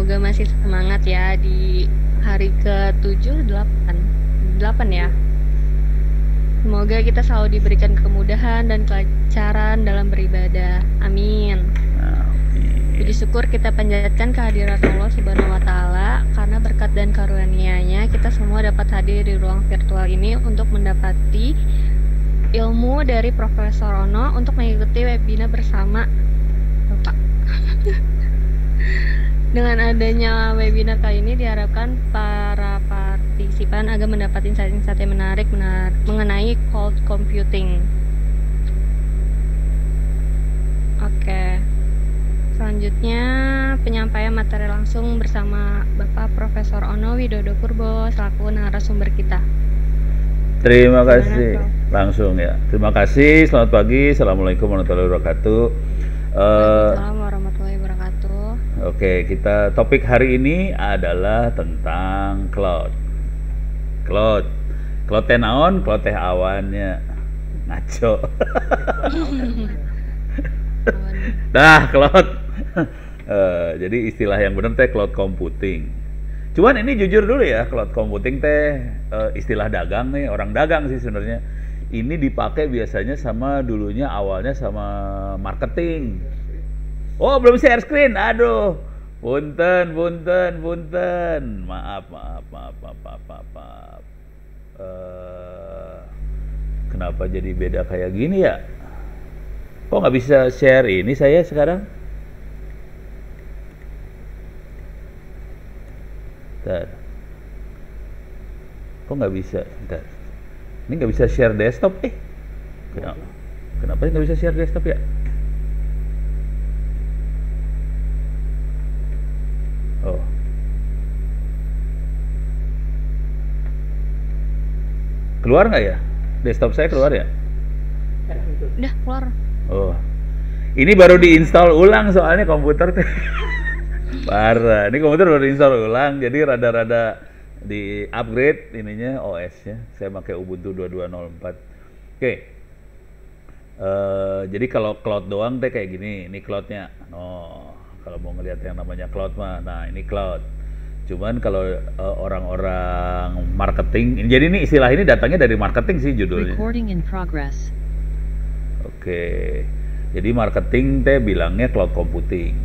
semoga masih semangat ya di hari ke-7, 8. 8 ya. Semoga kita selalu diberikan kemudahan dan kelancaran dalam beribadah. Amin. Puji syukur kita panjatkan kehadirat Allah Subhanahu wa Ta'ala, karena berkat dan karunia-Nya kita semua dapat hadir di ruang virtual ini untuk mendapati ilmu dari Profesor Ono untuk mengikuti webinar bersama Bapak. Dengan adanya webinar kali ini diharapkan para partisipan agar mendapat insight-insight yang menarik mengenai cloud computing. Oke. Selanjutnya penyampaian materi langsung bersama Bapak Profesor Ono Widodo Purbo selaku narasumber kita. Terima kasih. Langsung ya. Terima kasih. Selamat pagi. Assalamualaikum warahmatullahi wabarakatuh. Waalaikumsalam warahmatullahi wabarakatuh. Oke, kita topik hari ini adalah tentang cloud. Cloud teh naon? Cloud teh awannya ngaco. Nah, cloud. Jadi istilah yang benar teh cloud computing. Cuman ini jujur dulu ya, cloud computing teh istilah dagang nih, orang dagang sih sebenarnya. Ini dipakai biasanya dulunya awalnya sama marketing. Oh, belum share screen. Aduh. Punten. Maaf. Kenapa jadi beda kayak gini ya? Kok nggak bisa share ini saya sekarang? Bentar. Kok nggak bisa? Bentar. Ini nggak bisa share desktop Kenapa nggak bisa share desktop ya? Oh. Keluar nggak ya? Desktop saya keluar ya? Udah keluar. Oh. Ini baru diinstal ulang soalnya komputer teh. Parah. Ini komputer baru diinstal ulang, jadi rada-rada di upgrade ininya OS-nya. Saya pakai Ubuntu 2204. Oke. Jadi kalau cloud doang teh kayak gini, ini cloud-nya. Oh, kalau mau ngelihat yang namanya cloud mah, nah ini cloud. Cuman kalau orang-orang marketing, jadi ini istilah ini datangnya dari marketing sih judulnya. Recording in progress. Oke. Jadi marketing teh bilangnya cloud computing.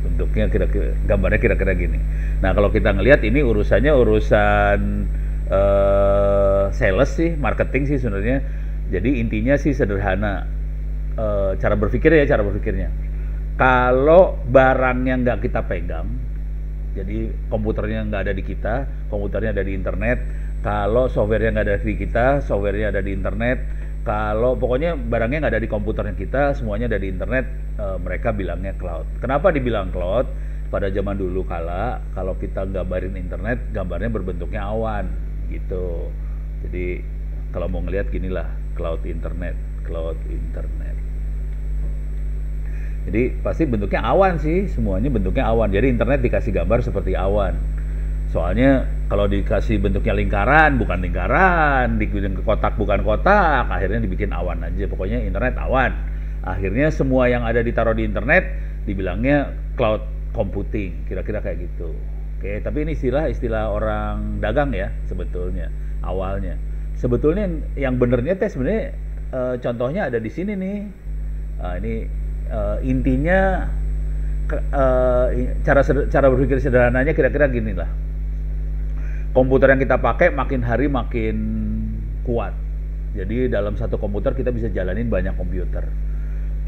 Bentuknya gambarnya kira-kira gini. Nah, kalau kita ngelihat ini urusan sales sih, marketing sih sebenarnya. Jadi intinya sih sederhana. Cara berpikirnya. Kalau barangnya nggak kita pegang, jadi komputernya nggak ada di kita, komputernya ada di internet. Kalau softwarenya nggak ada di kita, softwarenya ada di internet. Kalau pokoknya barangnya nggak ada di komputernya kita, semuanya ada di internet, mereka bilangnya cloud. Kenapa dibilang cloud? Pada zaman dulu kalau kita gambarin internet, gambarnya berbentuknya awan, gitu. Jadi kalau mau ngelihat ginilah, cloud internet. Jadi pasti bentuknya awan sih, semuanya bentuknya awan. Jadi internet dikasih gambar seperti awan. Soalnya kalau dikasih bentuknya lingkaran, bukan lingkaran, dibikin kotak bukan kotak, akhirnya dibikin awan aja. Pokoknya internet awan. Akhirnya semua yang ada ditaruh di internet dibilangnya cloud computing, kira-kira kayak gitu. Oke, tapi ini istilah orang dagang ya sebetulnya awalnya. Sebetulnya yang benernya teh sebenarnya contohnya ada di sini nih. Ini intinya cara berpikir sederhananya kira-kira gini lah. Komputer yang kita pakai makin hari makin kuat. Jadi dalam satu komputer kita bisa jalanin banyak komputer.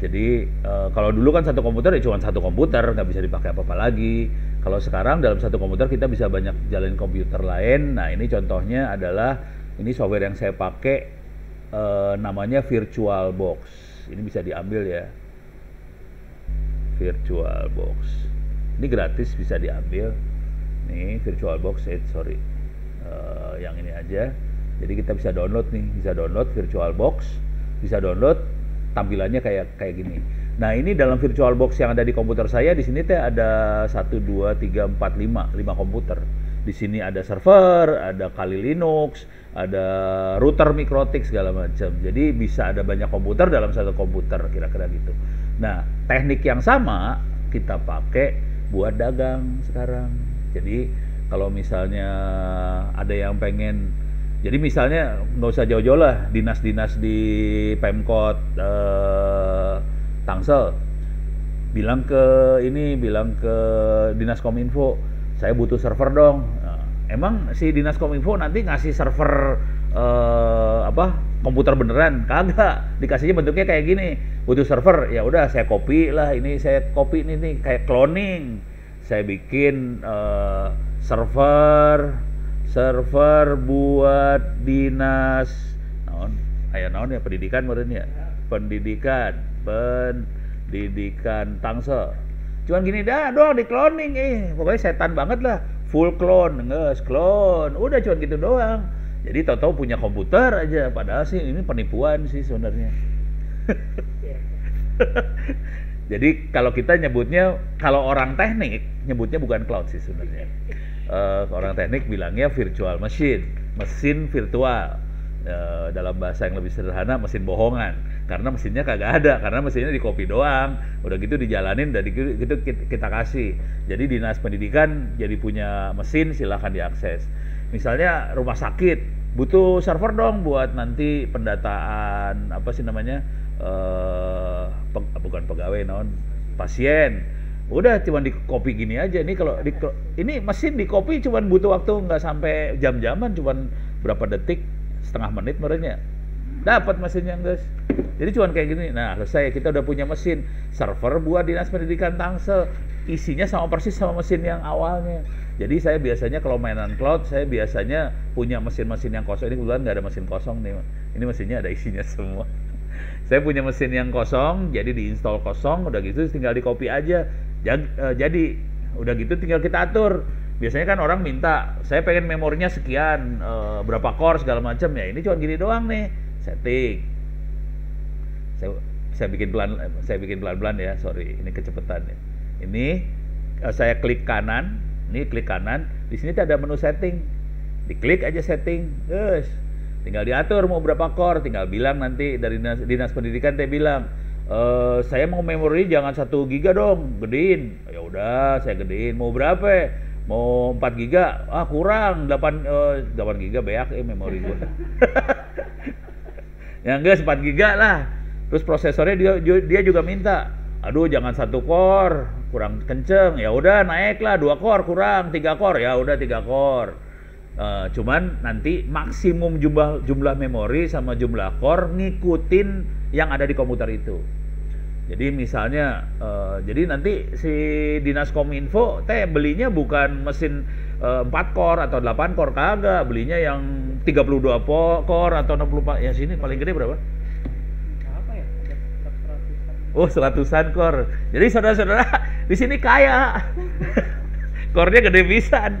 Jadi kalau dulu kan satu komputer ya cuma satu komputer, nggak bisa dipakai apa-apa lagi. Kalau sekarang dalam satu komputer kita bisa banyak jalanin komputer lain. Nah, ini contohnya adalah ini software yang saya pakai, namanya VirtualBox. Ini bisa diambil ya, VirtualBox. Ini gratis, bisa diambil. Nih VirtualBox, yang ini aja. Jadi kita bisa download VirtualBox, bisa download, tampilannya kayak gini. Nah, ini dalam VirtualBox yang ada di komputer saya, di sini teh ada 1 2 3 4 5 komputer. Di sini ada server, ada Kali Linux, ada router Mikrotik segala macam. Jadi bisa ada banyak komputer dalam satu komputer, kira-kira gitu. Nah, teknik yang sama kita pakai buat dagang sekarang. Jadi kalau misalnya ada yang pengen, jadi misalnya nggak usah jauh-jauh lah, dinas-dinas di Pemkot Tangsel bilang ke Dinas Kominfo, saya butuh server dong. Nah, emang si Dinas Kominfo nanti ngasih server komputer beneran? Kagak, dikasihnya bentuknya kayak gini, butuh server, ya udah saya copy lah, ini saya copy ini nih kayak cloning, saya bikin server buat dinas naon ya, pendidikan ya, pendidikan Tangsel. Cuman gini dah doang di cloning, pokoknya setan banget lah, full clone, clone, udah cuman gitu doang. Jadi tahu-tahu punya komputer aja, padahal sih ini penipuan sih sebenarnya. Jadi kalau kita nyebutnya, kalau orang teknik nyebutnya bukan cloud sih sebenarnya. Orang teknik bilangnya virtual machine, mesin virtual. Dalam bahasa yang lebih sederhana, mesin bohongan, karena mesinnya kagak ada, karena mesinnya di copy doang, udah gitu dijalanin, dan gitu kita kasih. Jadi dinas pendidikan jadi punya mesin, silahkan diakses. Misalnya rumah sakit butuh server dong buat nanti pendataan bukan pegawai, pasien. Udah cuman di copy gini aja. Ini kalau ini mesin di copy cuman butuh waktu nggak sampai jam-jaman, cuman berapa detik, setengah menit merenya dapat mesinnya, guys. Jadi cuman kayak gini. Nah, selesai, kita udah punya mesin server buat Dinas Pendidikan Tangsel, isinya sama persis sama mesin yang awalnya. Jadi saya biasanya kalau mainan cloud, saya biasanya punya mesin-mesin yang kosong. Ini kebetulan nggak ada mesin kosong nih, ini mesinnya ada isinya semua. Saya punya mesin yang kosong, jadi diinstal kosong, udah gitu tinggal di copy aja. Jadi udah gitu tinggal kita atur. Biasanya kan orang minta, saya pengen memorinya sekian, berapa core segala macam, ya ini cuma gini doang nih, setting. Saya bikin pelan-pelan ya, sorry, ini kecepatan ya. Ini saya klik kanan, di sini ada menu setting, diklik aja setting, guys. Tinggal diatur mau berapa core, tinggal bilang nanti dari dinas pendidikan dia bilang, saya mau memori jangan 1 giga dong, gedein. Ya udah, saya gedein. Mau berapa? Mau 4 giga? Kurang, 8 giga beak memori gue. Ya enggak, 4 giga lah. Terus prosesornya dia juga minta, aduh jangan 1 core, kurang kenceng. Ya udah naiklah 2 core kurang, 3 core. Ya udah 3 core. Cuman nanti maksimum jumlah memori sama jumlah core ngikutin yang ada di komputer itu. Jadi misalnya, jadi nanti si Dinas Kominfo belinya bukan mesin 4 core atau 8 core, kagak, belinya yang 32 core atau 64. Ya sini paling gede berapa? Apa ya? Ada 100-an. Oh, 100-an core. Jadi saudara-saudara di sini kaya. Core-nya gede pisan.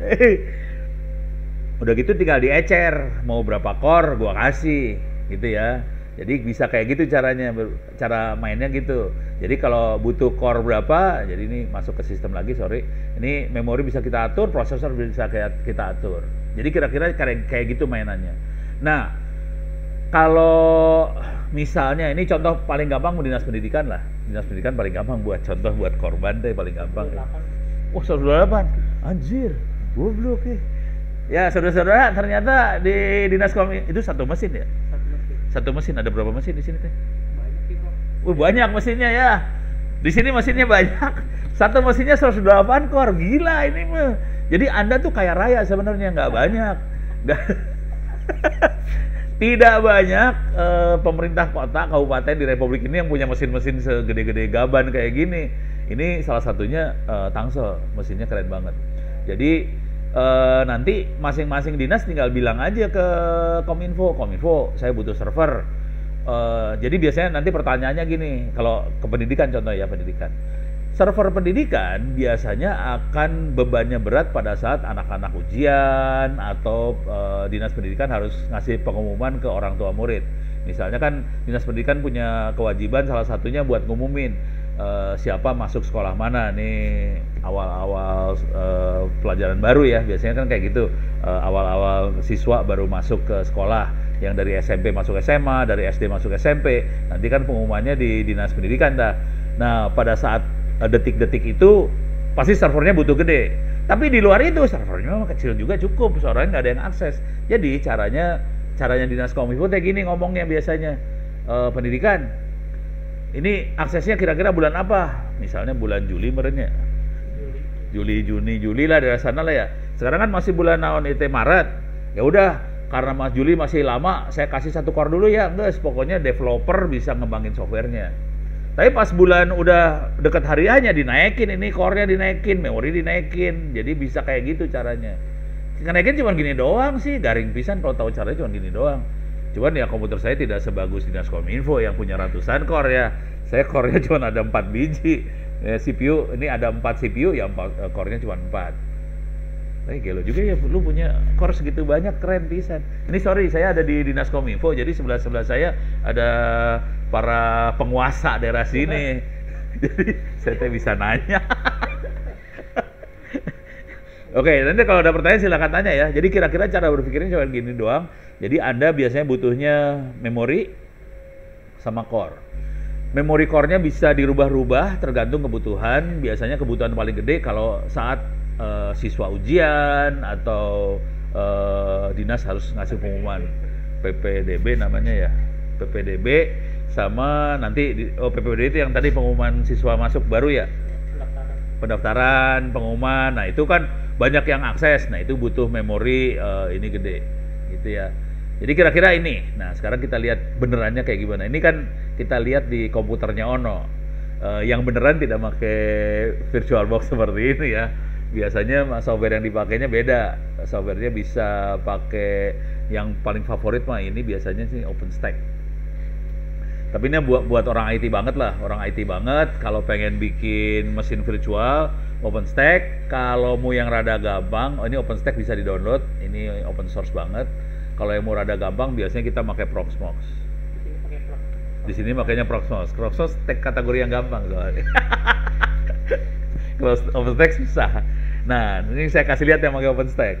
Udah gitu tinggal diecer, mau berapa core gua kasih, gitu ya. Jadi bisa kayak gitu caranya, cara mainnya gitu. Jadi kalau butuh core berapa, jadi ini masuk ke sistem lagi, sorry. Ini memori bisa kita atur, prosesor bisa kita atur. Jadi kira-kira kayak gitu mainannya. Nah, kalau misalnya ini contoh paling gampang dinas pendidikan lah. Dinas pendidikan paling gampang buat contoh buat korban paling gampang. Oh, 128. Anjir, goblok ya. Saudara-saudara, ternyata di Dinas Kominfo itu satu mesin ya? Satu mesin, ada berapa mesin di sini teh? Banyak sih, Bro. Banyak mesinnya ya. Di sini mesinnya banyak. Satu mesinnya 108 core. Gila ini mah. Jadi Anda tuh kaya raya sebenarnya, nggak banyak. Tidak banyak pemerintah kota, kabupaten di Republik ini yang punya mesin-mesin segede-gede gaban kayak gini. Ini salah satunya Tangsel, mesinnya keren banget. Jadi nanti masing-masing dinas tinggal bilang aja ke Kominfo, saya butuh server. Jadi biasanya nanti pertanyaannya gini, kalau ke pendidikan contoh ya, pendidikan. Server pendidikan biasanya akan bebannya berat pada saat anak-anak ujian atau dinas pendidikan harus ngasih pengumuman ke orang tua murid. Misalnya kan dinas pendidikan punya kewajiban salah satunya buat ngumumin siapa masuk sekolah mana nih awal-awal pelajaran baru ya, biasanya kan kayak gitu, awal-awal siswa baru masuk ke sekolah, yang dari SMP masuk SMA, dari SD masuk SMP, nanti kan pengumumannya di dinas pendidikan dah. Nah pada saat detik-detik itu pasti servernya butuh gede. Tapi di luar itu servernya memang kecil juga cukup, soalnya nggak ada yang akses. Jadi caranya Dinas Kominfo kayak gini ngomongnya biasanya, pendidikan. Ini aksesnya kira-kira bulan apa? Misalnya bulan Juli merenya. Juli, Juni, Juli lah dari sana lah ya. Sekarang kan masih bulan naon itu Maret. Ya udah, karena Mas Juli masih lama, saya kasih 1 core dulu ya. Enggak, pokoknya developer bisa ngembangin softwarenya. Tapi pas bulan udah deket hari hanya dinaikin, ini core-nya dinaikin, memori dinaikin. Jadi bisa kayak gitu caranya. Naikin cuma gini doang sih, garing pisan kalau tahu caranya cuma gini doang. Cuman ya komputer saya tidak sebagus Dinas Kominfo yang punya ratusan core ya. Saya core-nya cuma ada 4 biji. Ya, CPU ini ada 4 CPU ya, core-nya cuma 4. Tapi gelo juga ya, lu punya core segitu banyak, keren pisan. Ini sorry, saya ada di Dinas Kominfo, jadi sebelah saya ada para penguasa daerah sini. Jadi saya bisa nanya. Oke, nanti kalau ada pertanyaan silakan tanya ya. Jadi kira-kira cara berpikirnya cuma gini doang. Jadi Anda biasanya butuhnya memori sama core. Memori core-nya bisa dirubah-rubah tergantung kebutuhan. Biasanya kebutuhan paling gede kalau saat siswa ujian atau dinas harus ngasih pengumuman PPDB namanya ya, PPDB sama nanti PPDB itu yang tadi pengumuman siswa masuk baru ya, pendaftaran, pengumuman. Nah itu kan banyak yang akses, nah itu butuh memori ini gede gitu ya. Jadi kira-kira ini. Nah sekarang kita lihat benerannya kayak gimana. Ini kan kita lihat di komputernya Ono. Yang beneran tidak pakai VirtualBox seperti ini ya. Biasanya software yang dipakainya beda. Softwarenya bisa pakai yang paling favorit mah ini biasanya sih OpenStack. Tapi ini buat orang IT banget lah, orang IT banget. Kalau pengen bikin mesin virtual, OpenStack. Kalau mau yang rada gampang, ini OpenStack bisa di-download. Ini open source banget. Kalau yang mau rada gampang, biasanya kita pakai Proxmox. Di sini makanya Proxmox. Proxmox kategori yang gampang soalnya. Kalau OpenStack susah. Nah, ini saya kasih lihat yang pakai OpenStack.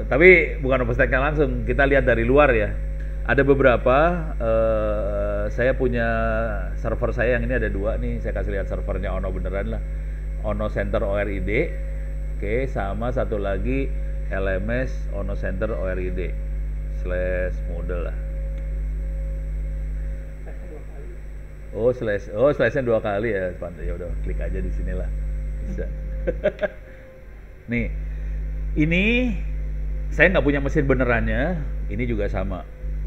Tapi bukan OpenStack-nya langsung, kita lihat dari luar ya. Ada beberapa, saya punya server saya yang ini ada 2 nih, saya kasih lihat servernya Ono beneran lah. Ono Center ORID, oke, sama satu lagi LMS Ono Center ORID /model lah. Slash-nya 2 kali ya, ya udah klik aja di sini lah, bisa. Nih, ini saya nggak punya mesin benerannya, ini juga sama.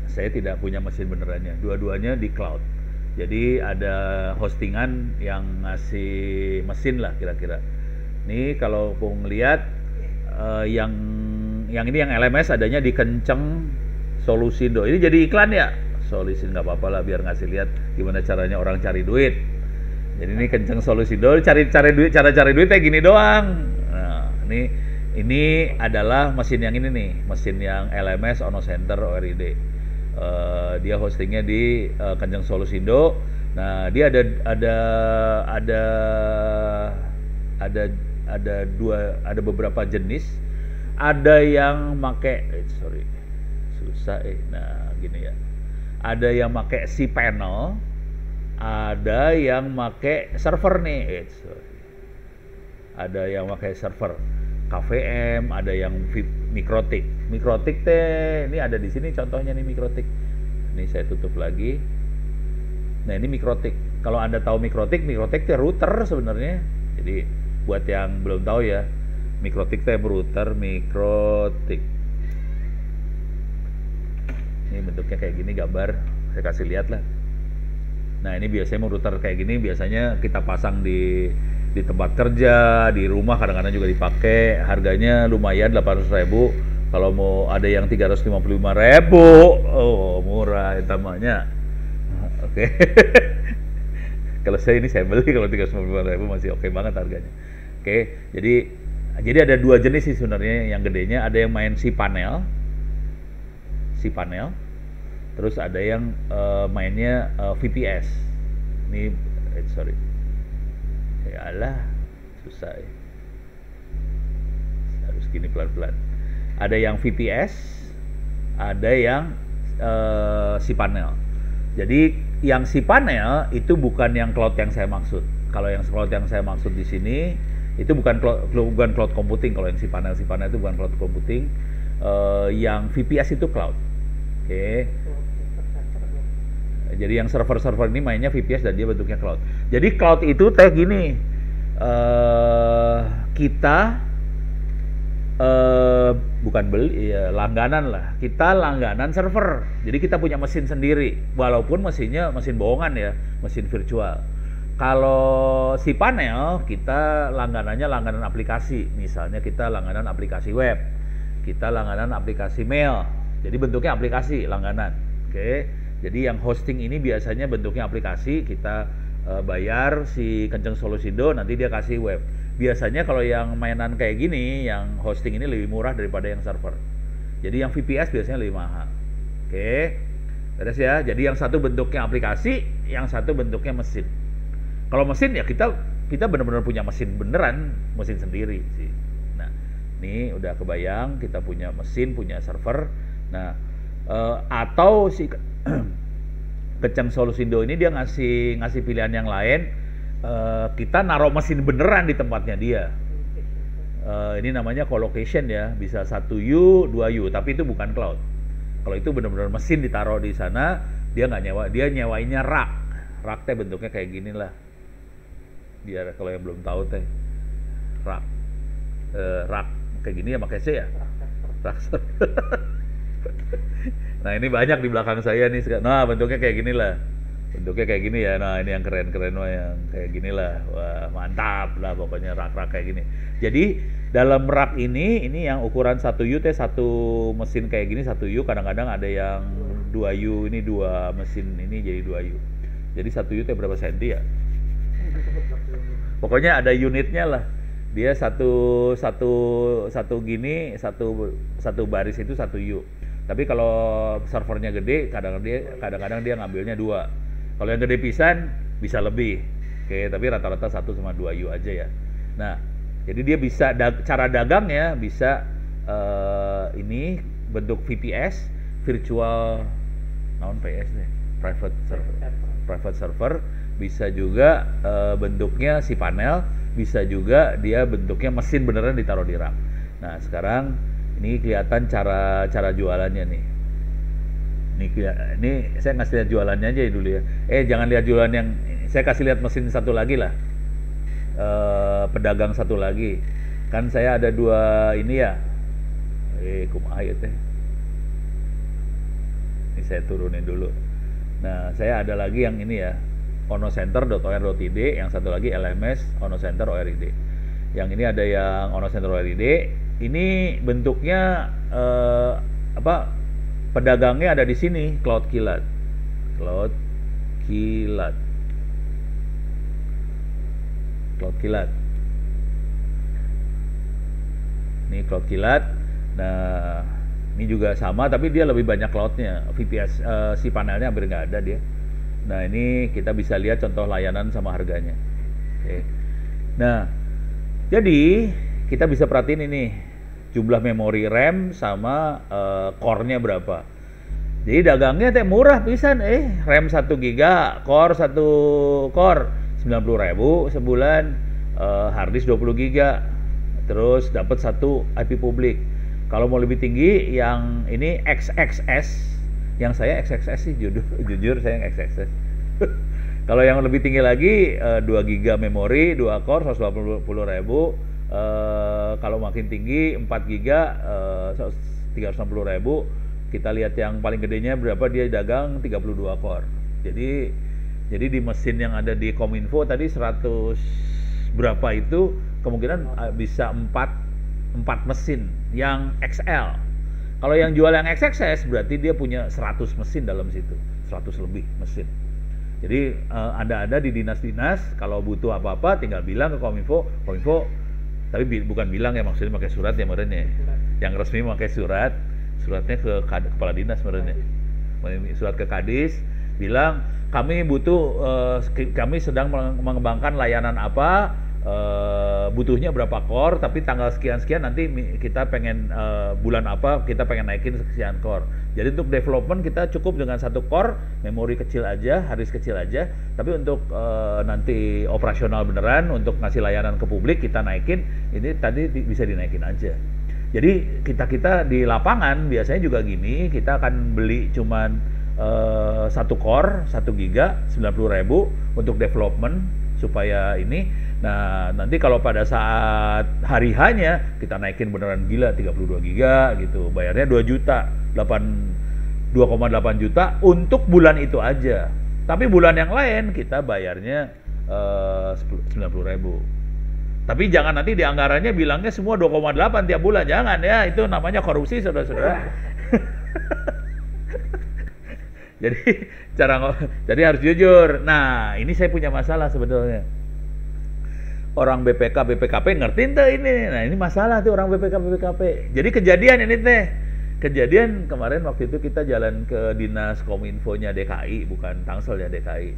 Saya tidak punya mesin benerannya, dua-duanya di cloud. Jadi ada hostingan yang ngasih mesin lah kira-kira. Nih kalau mau ngeliat yang ini yang LMS adanya di Kenceng Solusindo. Ini jadi iklan ya? Solusindo nggak apa-apa lah biar ngasih lihat gimana caranya orang cari duit. Jadi ini Kenceng Solusindo, cara cari duit kayak gini doang. Nah, ini adalah mesin yang ini nih, mesin yang LMS Ono Center ORID. Dia hostingnya di Kenceng Solusindo. Nah, dia ada beberapa jenis. Ada yang make nah gini ya. Ada yang make cPanel, ada yang make server nih. Ada yang pakai server KVM, ada yang Mikrotik. Mikrotik teh ini ada di sini contohnya nih Mikrotik. Ini saya tutup lagi. Nah, ini Mikrotik. Kalau Anda tahu Mikrotik teh router sebenarnya. Jadi buat yang belum tahu ya, Mikrotik teh router Mikrotik. Ini bentuknya kayak gini gambar, saya kasih lihat lah. Nah, ini biasanya router kayak gini biasanya kita pasang di tempat kerja, di rumah kadang-kadang juga dipakai. Harganya lumayan 800.000. Kalau mau ada yang 355.000, oh murah namanya. Oke. Kalau saya beli kalau 355.000 masih oke banget harganya. Oke, jadi ada 2 jenis sih sebenarnya yang gedenya. Ada yang main cPanel. Terus ada yang mainnya VPS. Ini ya Allah, susah ya. Harus gini pelan-pelan. Ada yang VPS, ada yang cPanel. Jadi yang cPanel itu bukan yang cloud yang saya maksud. Kalau yang cloud yang saya maksud di sini Itu bukan cloud computing. Kalau yang cPanel itu bukan cloud computing. Yang VPS itu cloud. Oke. Jadi yang server-server ini mainnya VPS dan dia bentuknya cloud. Jadi cloud itu kayak gini. Kita bukan beli, ya, langganan lah. Kita langganan server. Jadi kita punya mesin sendiri. Walaupun mesinnya mesin bohongan ya, mesin virtual. Kalau cPanel, kita langganannya langganan aplikasi. Misalnya kita langganan aplikasi web, kita langganan aplikasi mail. Jadi bentuknya aplikasi, langganan. Oke. Jadi yang hosting ini biasanya bentuknya aplikasi, kita bayar si Kenceng Solusindo, nanti dia kasih web. Biasanya kalau yang mainan kayak gini, yang hosting ini lebih murah daripada yang server. Jadi yang VPS biasanya lebih mahal. Oke. Beres ya. Jadi yang satu bentuknya aplikasi, yang satu bentuknya mesin. Kalau mesin ya kita benar-benar punya mesin beneran, mesin sendiri sih. Nah, ini udah kebayang kita punya mesin, punya server. Nah, atau si Kenceng Solusindo ini dia ngasih pilihan yang lain. Kita naruh mesin beneran di tempatnya dia. Ini namanya colocation ya, bisa 1U, 2U, tapi itu bukan cloud. Kalau itu benar-benar mesin ditaruh di sana, dia nggak nyewa, dia nyewainnya rak. Rak teh bentuknya kayak gini lah. Biar kalau yang belum tahu teh, rak, rak kayak gini ya pakai C ya. Rak. Nah ini banyak di belakang saya nih. Nah bentuknya kayak gini lah. Bentuknya kayak gini ya. Nah ini yang keren-keren wah, yang kayak gini lah. Wah mantap lah pokoknya rak-rak kayak gini. Jadi dalam rak ini yang ukuran 1U teh satu mesin kayak gini 1U. Kadang-kadang ada yang 2U, ini 2 mesin ini jadi 2U. Jadi 1U teh berapa senti ya? Pokoknya ada unitnya lah. Dia satu gini, satu baris itu 1U. Tapi kalau servernya gede, kadang-kadang dia ngambilnya 2. Kalau yang gede pisan bisa lebih. Oke, tapi rata-rata 1 sama 2U aja ya. Nah, jadi dia bisa cara dagangnya bisa ini bentuk VPS, virtual PS deh, private server, bisa juga bentuknya cPanel, bisa juga dia bentuknya mesin beneran ditaruh di rak. Nah, sekarang ini kelihatan cara jualannya nih. Ini saya ngasih lihat jualannya aja dulu ya. Jangan lihat jualan yang saya kasih lihat mesin satu lagi lah. Pedagang satu lagi. Kan saya ada 2 ini ya. Kumaha ya teh. Ini saya turunin dulu. Nah, saya ada lagi yang ini ya. onocenter.or.id, yang satu lagi LMS onocenter.or.id. Yang ini ada yang onocenter.or.id. Ini bentuknya pedagangnya ada di sini, Cloud Kilat. Ini Cloud Kilat. Nah, ini juga sama tapi dia lebih banyak cloudnya. VPS cPanelnya hampir nggak ada dia. Nah, ini kita bisa lihat contoh layanan sama harganya. Oke. Nah, jadi kita bisa perhatiin ini jumlah memori RAM sama core-nya berapa. Jadi dagangnya teh murah pisan, RAM 1 GB, core 1 core 90.000 sebulan, hard disk 20 GB. Terus dapat 1 IP publik. Kalau mau lebih tinggi yang ini XXS. Yang saya XXS sih jujur saya yang XXS. Kalau yang lebih tinggi lagi 2 GB memori, 2 core 180.000. Kalau makin tinggi 4 GB 360.000. Kita lihat yang paling gedenya berapa, dia dagang 32 core. Jadi di mesin yang ada di Kominfo tadi 100 berapa itu kemungkinan bisa 4 mesin yang XL. Kalau yang jual yang XXS berarti dia punya 100 mesin dalam situ, 100 lebih mesin. Jadi Anda ada di dinas-dinas, kalau butuh apa-apa tinggal bilang ke Kominfo, tapi bukan bilang ya, maksudnya pakai surat ya meren ya. Yang resmi pakai suratnya ke kepala dinas meren ya. Surat ke Kadis, bilang kami butuh, kami sedang mengembangkan layanan apa, butuhnya berapa core, tapi tanggal sekian-sekian nanti kita pengen bulan apa kita pengen naikin sekian core. Jadi untuk development kita cukup dengan satu core, memori kecil aja, hard disk kecil aja. Tapi untuk nanti operasional beneran, untuk ngasih layanan ke publik kita naikin, ini tadi bisa dinaikin aja. Jadi kita di lapangan biasanya juga gini, kita akan beli cuman satu core 1 giga 90.000 untuk development supaya ini. Nah, nanti kalau pada saat hari hanya kita naikin beneran gila 32 giga gitu. Bayarnya 2 juta, 2,8 juta untuk bulan itu aja. Tapi bulan yang lain kita bayarnya 90.000. Tapi jangan nanti di anggarannya bilangnya semua 2,8 tiap bulan. Jangan ya, itu namanya korupsi saudara-saudara. Jadi harus jujur. Nah, ini saya punya masalah sebetulnya. Orang BPKP ngerti ente ini. Nah, ini masalah tuh orang BPKP. Jadi kejadian ini teh. Kejadian kemarin waktu itu kita jalan ke Dinas Kominfo-nya DKI, bukan Tangsel ya DKI.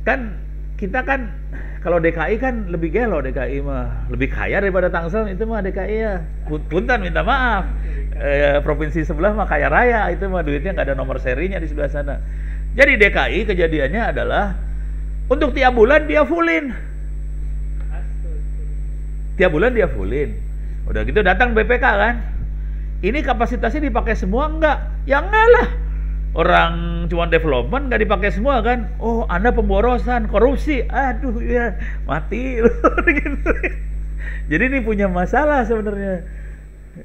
Kan kita kan kalau DKI kan lebih gelo, DKI mah lebih kaya daripada Tangsel, itu mah DKI ya. Punten minta maaf. Provinsi sebelah mah kaya raya, itu mah duitnya nggak ada nomor serinya di sebelah sana. Jadi DKI kejadiannya adalah untuk tiap bulan dia fullin. Tiap bulan dia fullin. Udah gitu datang BPK kan. Ini kapasitasnya dipakai semua enggak? Ya enggak lah. Orang cuma development nggak dipakai semua kan. Oh, Anda pemborosan, korupsi. Aduh ya, mati lu gitu. Jadi ini punya masalah sebenarnya.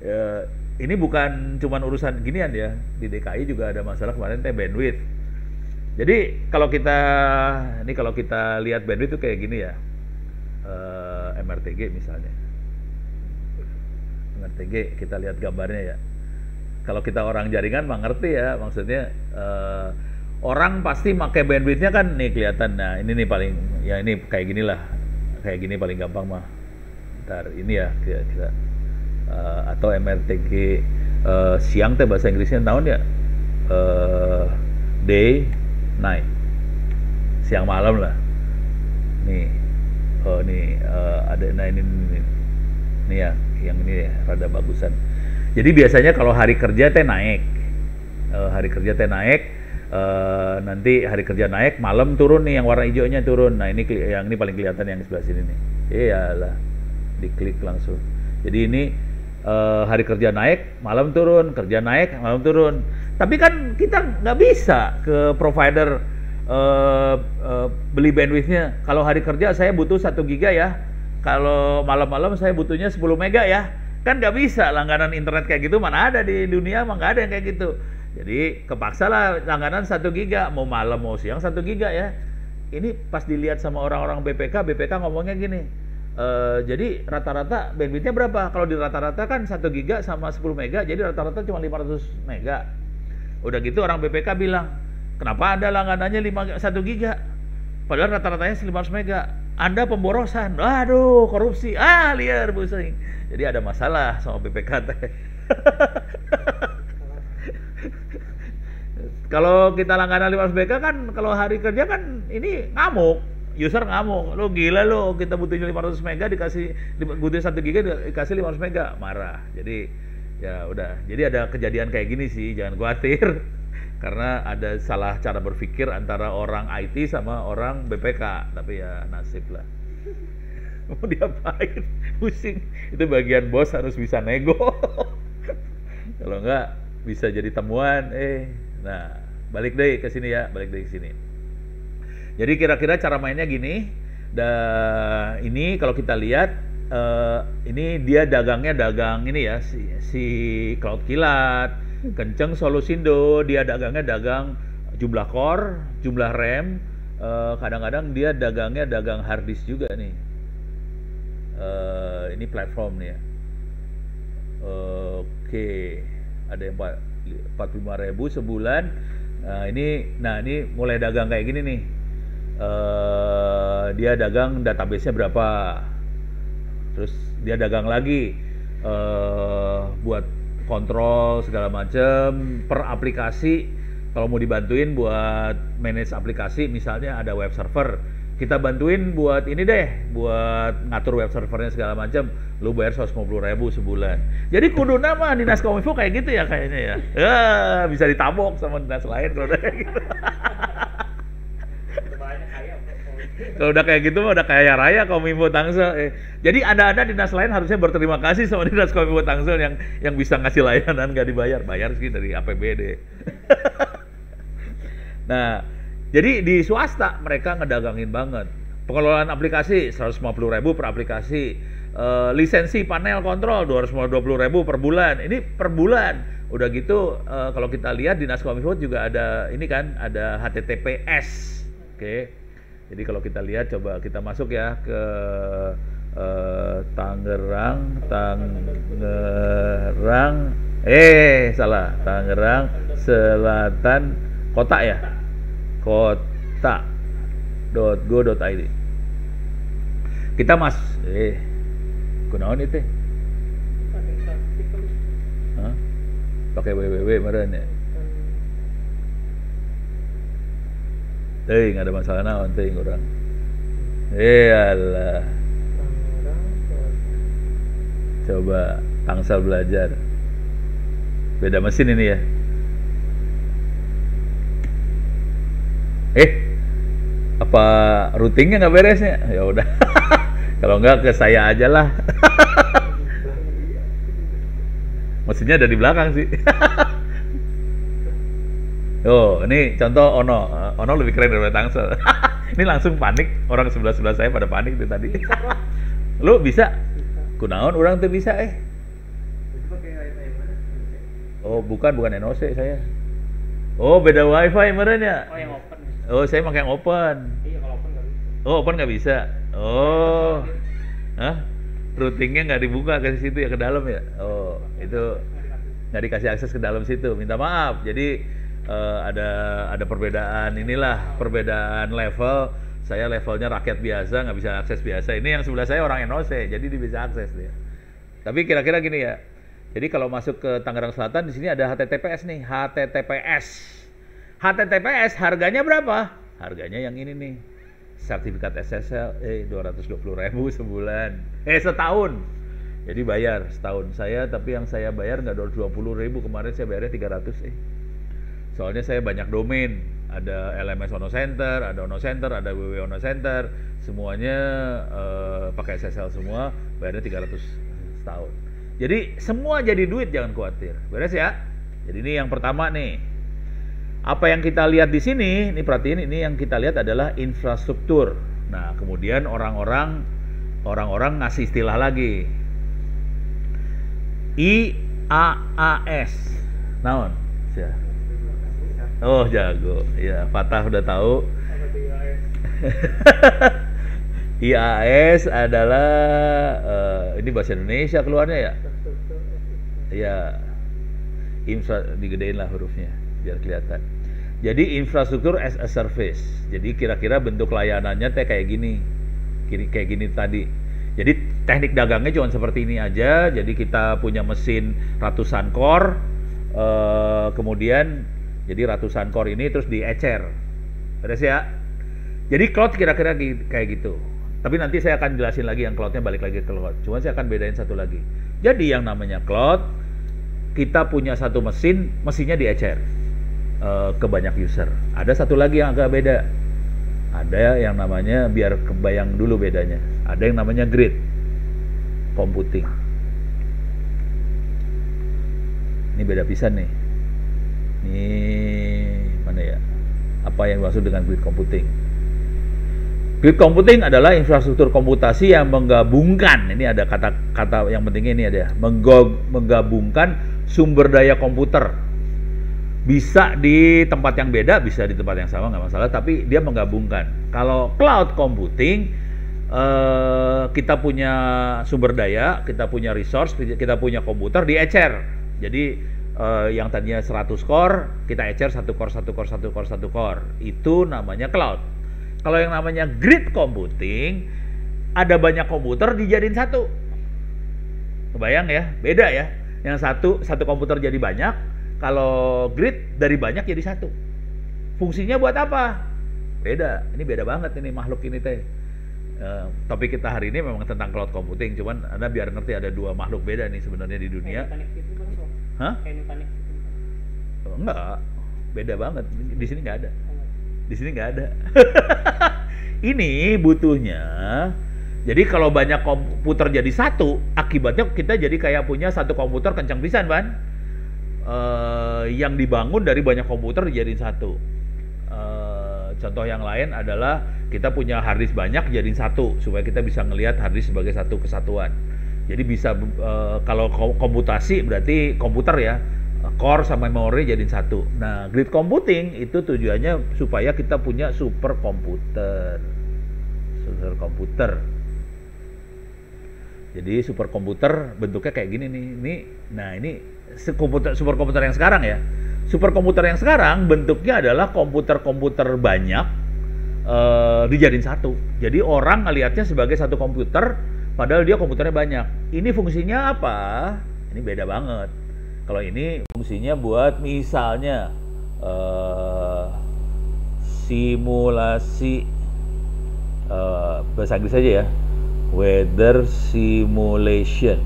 Ya, ini bukan cuma urusan ginian ya. Di DKI juga ada masalah kemarin teh bandwidth. Jadi kalau kita lihat bandwidth itu kayak gini ya. MRTG misalnya. MRTG kita lihat gambarnya ya. Kalau kita orang jaringan mah ngerti ya, maksudnya orang pasti pakai bandwidthnya kan nih kelihatan. Nah, ini nih paling ya ini kayak gini lah. Kayak gini paling gampang mah. Ntar ini ya kita atau MRTG siang teh bahasa Inggrisnya tahun ya. Day, night. Siang malam lah. Nih. Oh nih ada ini ya yang ini ya rada bagusan. Jadi biasanya kalau hari kerja teh naik, nanti hari kerja naik, malam turun nih yang warna hijaunya turun. Nah ini yang ini paling kelihatan yang sebelah sini nih. Iyalah, diklik langsung. Jadi ini hari kerja naik, malam turun, kerja naik, malam turun. Tapi kan kita nggak bisa ke provider beli bandwidthnya. Kalau hari kerja saya butuh 1 giga ya, kalau malam-malam saya butuhnya 10 mega ya. Kan nggak bisa langganan internet kayak gitu, mana ada di dunia mah nggak ada yang kayak gitu. Jadi kepaksa lah langganan 1 giga, mau malam mau siang 1 giga ya. Ini pas dilihat sama orang-orang BPK ngomongnya gini, jadi rata-rata bandwidthnya berapa? Kalau di rata-rata kan 1 giga sama 10 mega, jadi rata-rata cuma 500 mega. Udah gitu orang BPK bilang, kenapa Anda langganannya 1 giga? Padahal rata-ratanya 500 mega. Anda pemborosan. Aduh, korupsi. Liar pusing. Jadi ada masalah sama BPK. Kalau kita langganan 500 mega kan kalau hari kerja kan ini ngamuk. User ngamuk. Lu gila lu, kita butuhnya 500 mega dikasih butuh 1 giga dikasih 500 mega. Marah. Jadi ya udah. Jadi ada kejadian kayak gini sih, jangan khawatir. Karena ada salah cara berpikir antara orang IT sama orang BPK, tapi ya nasib lah. Mau diapain? Pusing. Itu bagian bos harus bisa nego. Kalau enggak bisa jadi temuan. Nah balik deh ke sini ya, balik deh ke sini. Jadi kira-kira cara mainnya gini. Ini kalau kita lihat, ini dia dagangnya dagang ini ya, si Cloud Kilat. Kenceng Solusindo, dia dagangnya dagang jumlah core, jumlah RAM, kadang-kadang dia dagangnya dagang hard disk juga nih. Ini platform nih ya. Oke, ada yang 45.000 sebulan. Nah ini mulai dagang kayak gini nih. Dia dagang database-nya berapa, terus dia dagang lagi buat kontrol segala macam per aplikasi. Kalau mau dibantuin buat manage aplikasi, misalnya ada web server, kita bantuin buat ini deh, buat ngatur web servernya segala macam, lu bayar 150.000 sebulan. Jadi kudu nama dinas kominfo kayak gitu ya kayaknya ya. Ya bisa ditabok sama dinas lain kalau udah kayak gitu. Kalau udah kayak gitu mah udah kaya raya Kominfo Tangsel. Jadi ada dinas lain harusnya berterima kasih sama dinas Kominfo Tangsel yang bisa ngasih layanan nggak dibayar, bayar sih dari APBD. Nah, jadi di swasta mereka ngedagangin banget. Pengelolaan aplikasi 150.000 per aplikasi, lisensi panel kontrol 250.000 per bulan. Ini per bulan. Udah gitu kalau kita lihat Dinas Kominfo juga ada ini kan, ada HTTPS. Oke. Jadi kalau kita lihat coba kita masuk ya ke Tangerang, salah. Tangerang Selatan Kota ya. Kota.go.id. Kita kunaon itu? Hah? Pakai www meureun ya. Teuing ada masalah naon teuing urang. Alah. Coba Tangsel belajar. Beda mesin ini ya. Apa routingnya nggak beresnya? Ya udah. Kalau nggak ke saya aja lah. Mesinnya ada di belakang sih. Oh, ini contoh Ono. Ono lebih keren daripada Tangsel. Ini langsung panik. Orang sebelah saya pada panik tuh tadi. Lu bisa? Kunaon orang tuh bisa Oh, bukan NOC saya. Oh, beda wifi meren ya? Oh, yang open. Oh, saya pakai yang open. Iya, kalau open nggak bisa. Oh, open nggak bisa. Oh, hah? Routingnya nggak dibuka ke situ ya, ke dalam ya? Oh, itu nggak dikasih akses ke dalam situ. Minta maaf. Jadi ada perbedaan inilah, perbedaan level. Saya levelnya rakyat biasa, nggak bisa akses biasa. Ini yang sebelah saya orang NOC, jadi dia bisa akses dia. Tapi kira-kira gini ya. Jadi kalau masuk ke Tangerang Selatan di sini ada HTTPS nih, HTTPS harganya berapa? Harganya yang ini nih. Sertifikat SSL 220.000 sebulan. Setahun. Jadi bayar setahun saya, tapi yang saya bayar nggak 220.000, kemarin saya bayarnya 300 Soalnya saya banyak domain, ada LMS Ono Center, ada Ono Center, ada WW Ono Center, semuanya pakai SSL semua, bayarnya 300 setahun. Jadi semua jadi duit, jangan khawatir. Beres ya? Jadi ini yang pertama nih. Apa yang kita lihat di sini, ini perhatiin, ini yang kita lihat adalah infrastruktur. Nah, kemudian orang-orang ngasih istilah lagi. IaaS. Naon? Oh, jago. Ya, Fatah udah tahu. IaaS adalah ini bahasa Indonesia keluarnya ya? Ya, digedein lah hurufnya biar kelihatan. Jadi infrastruktur as a service. Jadi kira-kira bentuk layanannya kayak gini tadi. Jadi teknik dagangnya cuma seperti ini aja. Jadi kita punya mesin ratusan core, kemudian jadi ratusan core ini terus diecer. Beres ya? Jadi cloud kira-kira kayak gitu. Tapi nanti saya akan jelasin lagi yang cloudnya, balik lagi ke cloud. Cuma saya akan bedain satu lagi. Jadi yang namanya cloud, kita punya satu mesinnya diecer ke banyak user. Ada satu lagi yang agak beda. Ada yang namanya, biar kebayang dulu bedanya. Ada yang namanya grid computing. Ini beda pisan nih. Ini mana ya? Apa yang dimaksud dengan grid computing? Grid computing adalah infrastruktur komputasi yang menggabungkan, ini ada kata yang pentingnya ini ada, menggabungkan sumber daya komputer. Bisa di tempat yang beda, bisa di tempat yang sama, nggak masalah, tapi dia menggabungkan. Kalau cloud computing, kita punya sumber daya, kita punya resource, kita punya komputer, diecer. Jadi yang tadinya 100 core, kita ecer 1 core. Itu namanya cloud. Kalau yang namanya grid computing, ada banyak komputer dijadiin satu. Kebayang ya? Beda ya. Yang satu komputer jadi banyak, kalau grid dari banyak jadi satu. Fungsinya buat apa? Beda, ini beda banget ini makhluk ini teh. Topik kita hari ini memang tentang cloud computing, cuman Anda biar ngerti ada dua makhluk beda nih sebenarnya di dunia. Kayak Nutanix gitu bang, so. Hah? Kayak Nutanix gitu. Enggak, beda banget. Di sini nggak ada. Oh. Di sini nggak ada. Ini butuhnya. Jadi kalau banyak komputer jadi satu, akibatnya kita jadi kayak punya satu komputer kencang pisan, Ban. Yang dibangun dari banyak komputer dijadiin satu. Contoh yang lain adalah kita punya harddisk banyak jadiin satu supaya kita bisa ngelihat harddisk sebagai satu kesatuan. Jadi bisa kalau komputasi berarti komputer ya, core sama memori jadiin satu. Nah, grid computing itu tujuannya supaya kita punya superkomputer. Superkomputer. Jadi superkomputer bentuknya kayak gini nih. Ini superkomputer yang sekarang ya. Superkomputer yang sekarang bentuknya adalah komputer-komputer banyak dijadiin satu. Jadi orang ngelihatnya sebagai satu komputer, padahal dia komputernya banyak. Ini fungsinya apa? Ini beda banget. Kalau ini fungsinya buat misalnya simulasi bahasa Inggris aja ya, weather simulation.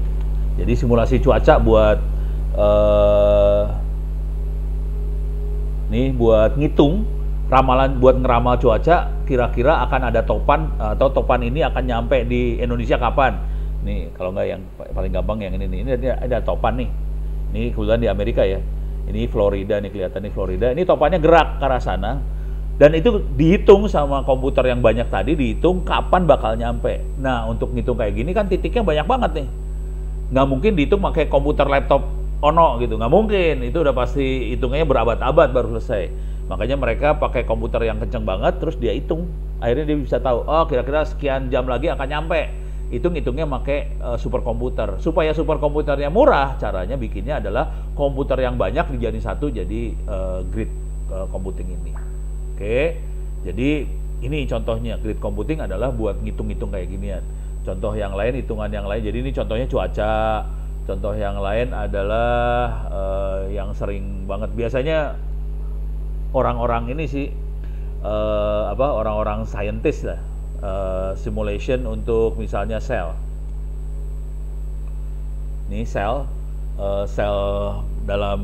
Jadi simulasi cuaca buat nih buat ngitung ramalan, buat ngeramal cuaca kira-kira akan ada topan atau topan ini akan nyampe di Indonesia kapan. Nih kalau nggak yang paling gampang yang ini ada topan nih. Ini kebetulan di Amerika ya. Ini Florida nih, kelihatan nih Florida. Ini topannya gerak ke arah sana. Dan itu dihitung sama komputer yang banyak tadi, dihitung kapan bakal nyampe. Nah, untuk ngitung kayak gini kan titiknya banyak banget nih. Nggak mungkin dihitung pakai komputer laptop ono gitu, nggak mungkin. Itu udah pasti hitungannya berabad-abad baru selesai. Makanya mereka pakai komputer yang kenceng banget, terus dia hitung. Akhirnya dia bisa tahu, oh kira-kira sekian jam lagi akan nyampe. Itu ngitungnya pakai superkomputer. Supaya superkomputernya murah, caranya bikinnya adalah komputer yang banyak dijadiin satu, jadi grid computing ini. Oke, jadi ini contohnya grid computing adalah buat ngitung-ngitung kayak ginian. Contoh yang lain, hitungan yang lain. Jadi ini contohnya cuaca. Contoh yang lain adalah yang sering banget biasanya orang-orang ini sih orang-orang scientist lah, simulation untuk misalnya sel. Ini sel dalam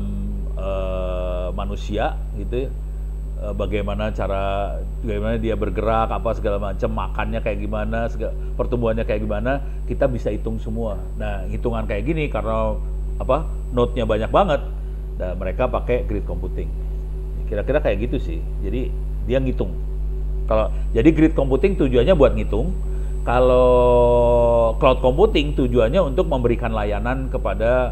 manusia gitu ya. Bagaimana dia bergerak, apa segala macam, makannya kayak gimana, pertumbuhannya kayak gimana, kita bisa hitung semua. Nah, hitungan kayak gini karena node-nya banyak banget, dan mereka pakai grid computing. Kira-kira kayak gitu sih. Jadi dia ngitung. Jadi grid computing tujuannya buat ngitung. Kalau cloud computing tujuannya untuk memberikan layanan kepada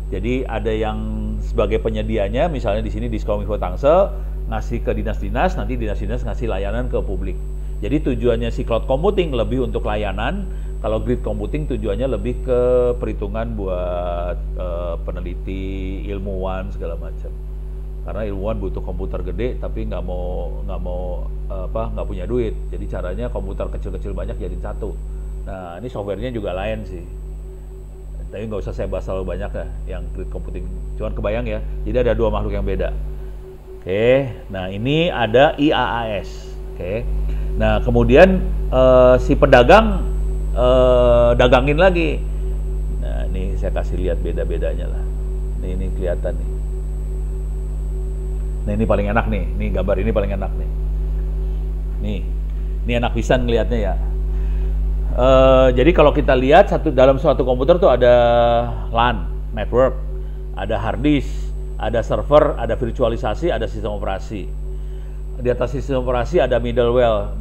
jadi ada yang sebagai penyedianya, misalnya di sini Diskominfo Tangsel ngasih ke dinas-dinas, nanti dinas-dinas ngasih layanan ke publik. Jadi tujuannya si cloud computing lebih untuk layanan, kalau grid computing tujuannya lebih ke perhitungan buat peneliti, ilmuwan segala macam. Karena ilmuwan butuh komputer gede, tapi nggak punya duit. Jadi caranya komputer kecil-kecil banyak jadiin satu. Nah ini softwarenya juga lain sih. Tapi nggak usah saya bahas terlalu banyak ya, yang grid computing. Cuman kebayang ya, jadi ada dua makhluk yang beda. Oke, nah ini ada IaaS. Oke, nah kemudian si pedagang dagangin lagi. Nah ini saya kasih lihat beda-bedanya lah. Ini kelihatan nih. Nah ini paling enak nih, ini gambar ini paling enak nih. Ini enak pisan ngelihatnya ya. Jadi kalau kita lihat dalam suatu komputer tuh ada LAN, network, ada hard disk, ada server, ada virtualisasi, ada sistem operasi. Di atas sistem operasi ada middleware,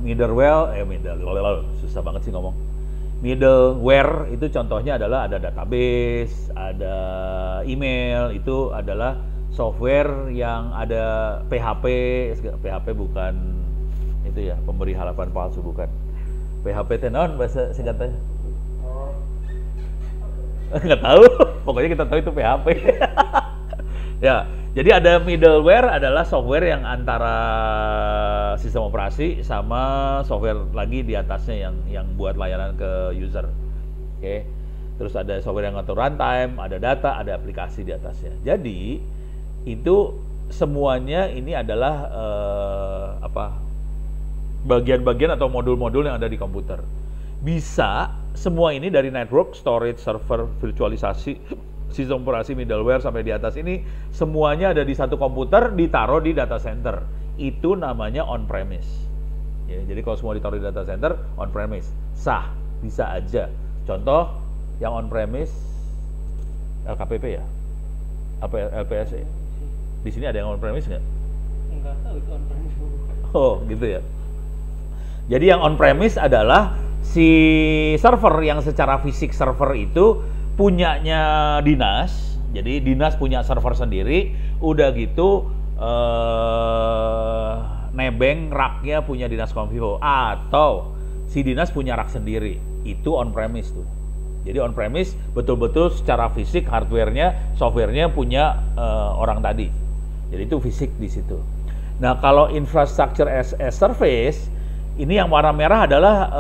susah banget sih ngomong. Middleware itu contohnya adalah ada database, ada email, itu adalah software yang ada PHP bukan itu ya, pemberi harapan palsu bukan. PHP tenon bahasa singkatnya. Nggak tahu, pokoknya kita tahu itu PHP. Ya, jadi ada middleware adalah software yang antara sistem operasi sama software lagi di atasnya yang buat layanan ke user. Oke. Terus ada software yang ngatur runtime, ada data, ada aplikasi di atasnya. Jadi itu semuanya ini adalah bagian-bagian atau modul-modul yang ada di komputer. Bisa semua ini dari network, storage, server, virtualisasi, sistem operasi, middleware sampai di atas ini semuanya ada di satu komputer, ditaruh di data center. Itu namanya on-premise. Ya, jadi kalau semua ditaruh di data center, on-premise. Sah, bisa aja. Contoh yang on-premise LKPP ya? Apa LPS ya? Di sini ada yang on-premise nggak? Enggak tahu itu on-premise. Oh, gitu ya. Jadi yang on-premise adalah si server yang secara fisik server itu punyanya dinas. Jadi dinas punya server sendiri. Udah gitu nebeng raknya punya dinas Kominfo atau si dinas punya rak sendiri. Itu on-premise tuh. Jadi on-premise betul-betul secara fisik hardware-nya, software-nya punya orang tadi. Jadi itu fisik di situ. Nah, kalau infrastructure as a service, ini yang warna merah adalah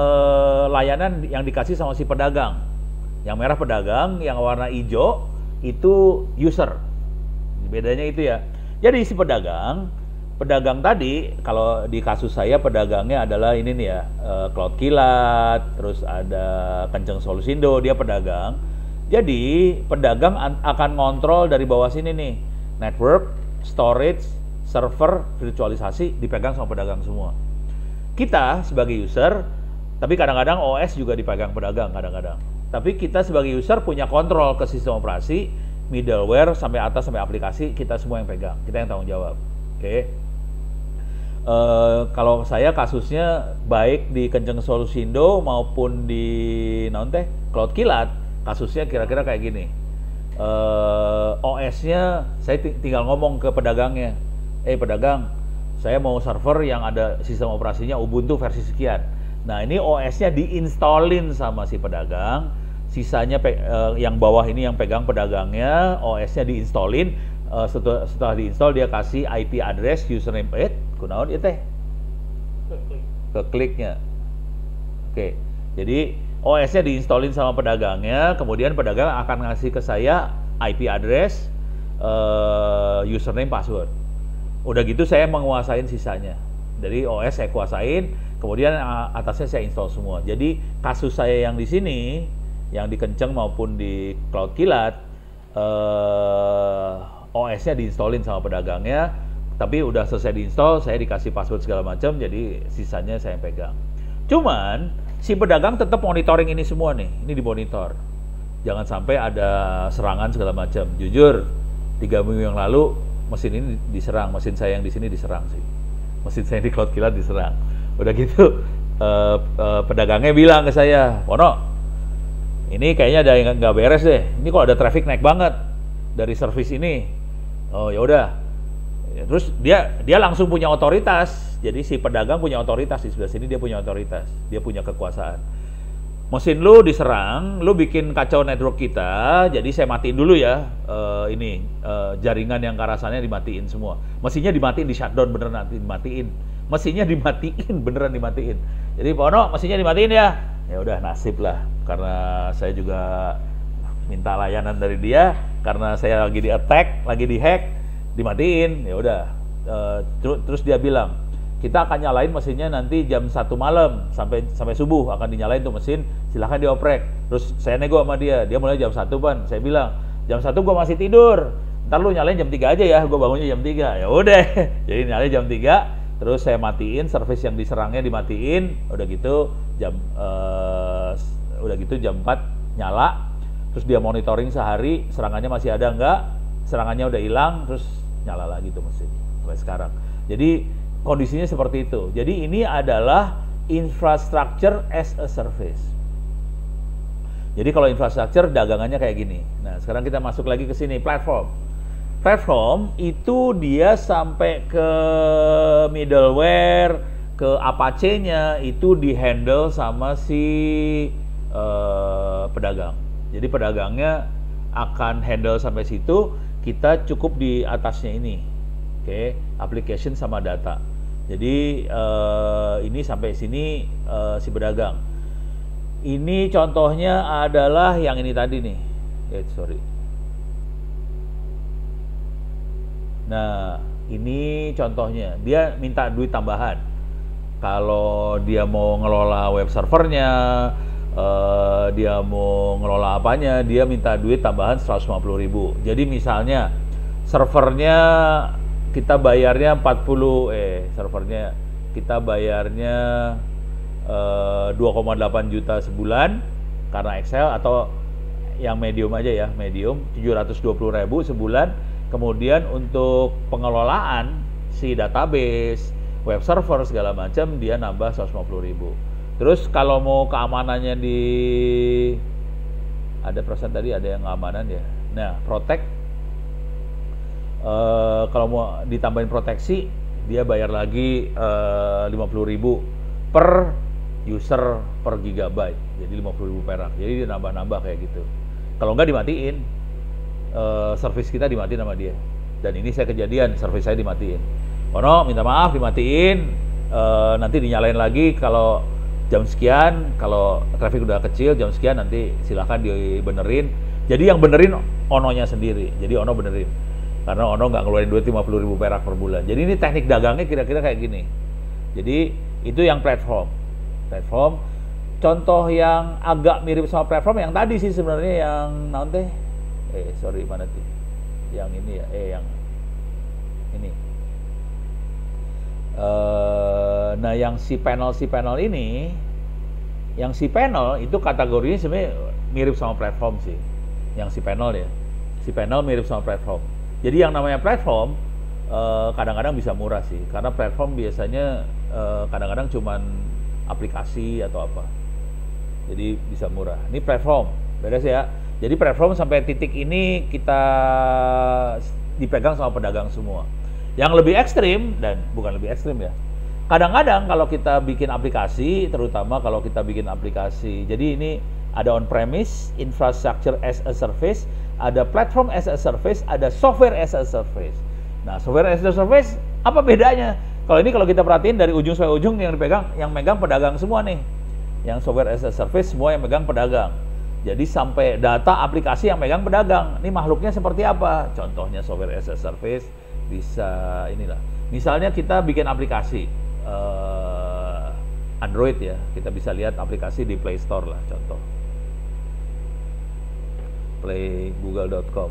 layanan yang dikasih sama si pedagang. Yang merah pedagang, yang warna hijau itu user. Bedanya itu ya. Jadi si pedagang tadi, kalau di kasus saya pedagangnya adalah ini nih ya, Cloud Kilat, terus ada Kenceng Solusindo, dia pedagang. Jadi pedagang akan ngontrol dari bawah sini nih, network, storage, server, virtualisasi dipegang sama pedagang semua. Kita sebagai user, tapi kadang-kadang OS juga dipegang pedagang kadang-kadang. Tapi kita sebagai user punya kontrol ke sistem operasi, middleware sampai atas sampai aplikasi, kita semua yang pegang, kita yang tanggung jawab. Oke. Kalau saya kasusnya baik di Kenceng Solusindo maupun di Cloud Kilat, kasusnya kira-kira kayak gini. OS-nya saya tinggal ngomong ke pedagangnya, pedagang, saya mau server yang ada sistem operasinya Ubuntu versi sekian. Nah, ini OS-nya diinstallin sama si pedagang, sisanya yang bawah ini yang pegang pedagangnya, OS-nya diinstallin. Setelah diinstal dia kasih IP address, username, kunaon ieu teh? Ke kliknya. Oke. Jadi OS-nya diinstallin sama pedagangnya, kemudian pedagang akan ngasih ke saya IP address, username, password. Udah gitu saya menguasain sisanya. Jadi OS saya kuasain, kemudian atasnya saya install semua. Jadi kasus saya yang di sini, yang di Kenceng maupun di Cloud Kilat, OS-nya diinstallin sama pedagangnya, tapi udah selesai diinstal, saya dikasih password segala macam, jadi sisanya saya yang pegang. Cuman si pedagang tetap monitoring ini semua nih, ini dimonitor. Jangan sampai ada serangan segala macam. Jujur, 3 minggu yang lalu mesin ini diserang, mesin saya yang di sini diserang sih. Mesin saya di Cloud Kilat diserang. Udah gitu, pedagangnya bilang ke saya, Pono, ini kayaknya ada yang nggak beres deh. Ini kok ada traffic naik banget dari service ini. Oh ya udah. Terus dia langsung punya otoritas. Jadi si pedagang punya otoritas di sebelah sini, dia punya otoritas, dia punya kekuasaan. Mesin lu diserang, lu bikin kacau network kita, jadi saya matiin dulu ya jaringan yang ke arah sana dimatiin semua. Mesinnya dimatiin, di shutdown beneran, nanti dimatiin. Mesinnya dimatiin, beneran dimatiin. Jadi Pono, mesinnya dimatiin ya. Ya udah, nasib lah, karena saya juga minta layanan dari dia, karena saya lagi di attack, lagi di hack, dimatiin. Ya udah, terus dia bilang, kita akan nyalain mesinnya nanti jam 1 malam sampai subuh akan dinyalain tuh mesin, silahkan dioprek. Terus saya nego sama dia mulai jam 1 Pan. Saya bilang, jam 1 gua masih tidur, ntar lu nyalain jam 3 aja ya, gua bangunnya jam 3. Ya udah, jadi nyalain jam 3, terus saya matiin, service yang diserangnya dimatiin, udah gitu jam 4 nyala. Terus dia monitoring sehari, serangannya masih ada enggak, serangannya udah hilang, terus nyala lagi tuh mesin sampai sekarang. Jadi kondisinya seperti itu. Jadi ini adalah infrastructure as a service. Jadi kalau infrastructure dagangannya kayak gini. Nah, sekarang kita masuk lagi ke sini, platform. Platform itu dia sampai ke middleware, ke Apache-nya itu di-handle sama si pedagang. Jadi pedagangnya akan handle sampai situ, kita cukup di atasnya ini. Oke, application sama data. Jadi ini sampai sini si pedagang. Ini contohnya adalah yang ini tadi nih. Sorry. Nah, ini contohnya. Dia minta duit tambahan. Kalau dia mau ngelola web servernya, dia mau ngelola apanya, dia minta duit tambahan 150.000. Jadi misalnya servernya kita bayarnya 40, servernya kita bayarnya 2,8 juta sebulan karena Excel, atau yang medium aja ya, medium 720.000 sebulan. Kemudian untuk pengelolaan si database, web server segala macam dia nambah 150.000. Terus kalau mau keamanannya ada persen tadi, ada yang keamanan ya. Nah, protect kalau mau ditambahin proteksi dia bayar lagi 50.000 per user per gigabyte. Jadi 50.000 perak. Jadi dia nambah-nambah kayak gitu. Kalau nggak dimatiin, service kita dimatiin sama dia. Dan ini saya kejadian, service saya dimatiin. Ono minta maaf, dimatiin, nanti dinyalain lagi kalau jam sekian, kalau traffic udah kecil jam sekian nanti silahkan dibenerin. Jadi yang benerin Ononya sendiri, jadi Ono benerin. Karena Ono nggak ngeluarin duit 50.000 perak per bulan. Jadi ini teknik dagangnya kira-kira kayak gini. Jadi itu yang platform. Contoh yang agak mirip sama platform yang tadi sih sebenarnya, yang nanti mana tuh? Yang ini ya, yang ini. Nah, yang si panel ini, yang si panel itu kategorinya sebenarnya mirip sama platform sih. Yang si panel ya, si panel mirip sama platform. Jadi yang namanya platform kadang-kadang bisa murah sih, karena platform biasanya kadang-kadang cuman aplikasi atau apa. Jadi bisa murah. Ini platform, beres ya. Jadi platform sampai titik ini kita dipegang sama pedagang semua. Yang lebih ekstrim, dan bukan lebih ekstrim ya, kadang-kadang kalau kita bikin aplikasi, terutama kalau kita bikin aplikasi, jadi ini ada on-premise, infrastructure as a service, ada platform as a service, ada software as a service. Nah, software as a service, apa bedanya? Kalau ini kalau kita perhatiin dari ujung sampai ujung yang megang pedagang semua nih. Yang software as a service semua yang megang pedagang. Jadi sampai data aplikasi yang megang pedagang. Ini makhluknya seperti apa? Contohnya software as a service bisa inilah. Misalnya kita bikin aplikasi Android ya, kita bisa lihat aplikasi di Play Store lah, contoh playgoogle.com.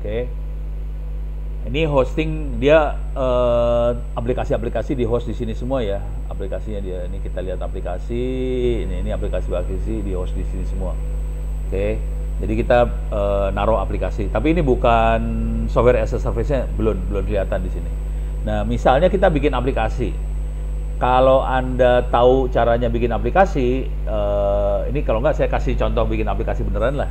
Oke. Ini hosting dia, aplikasi-aplikasi di host di sini semua ya, aplikasinya dia. Ini kita lihat aplikasi, ini aplikasi-aplikasi di host di sini semua. Oke. Jadi kita naruh aplikasi, tapi ini bukan software as a service-nya, belum kelihatan di sini. Nah, misalnya kita bikin aplikasi. Kalau Anda tahu caranya bikin aplikasi, ini kalau nggak saya kasih contoh bikin aplikasi beneran lah.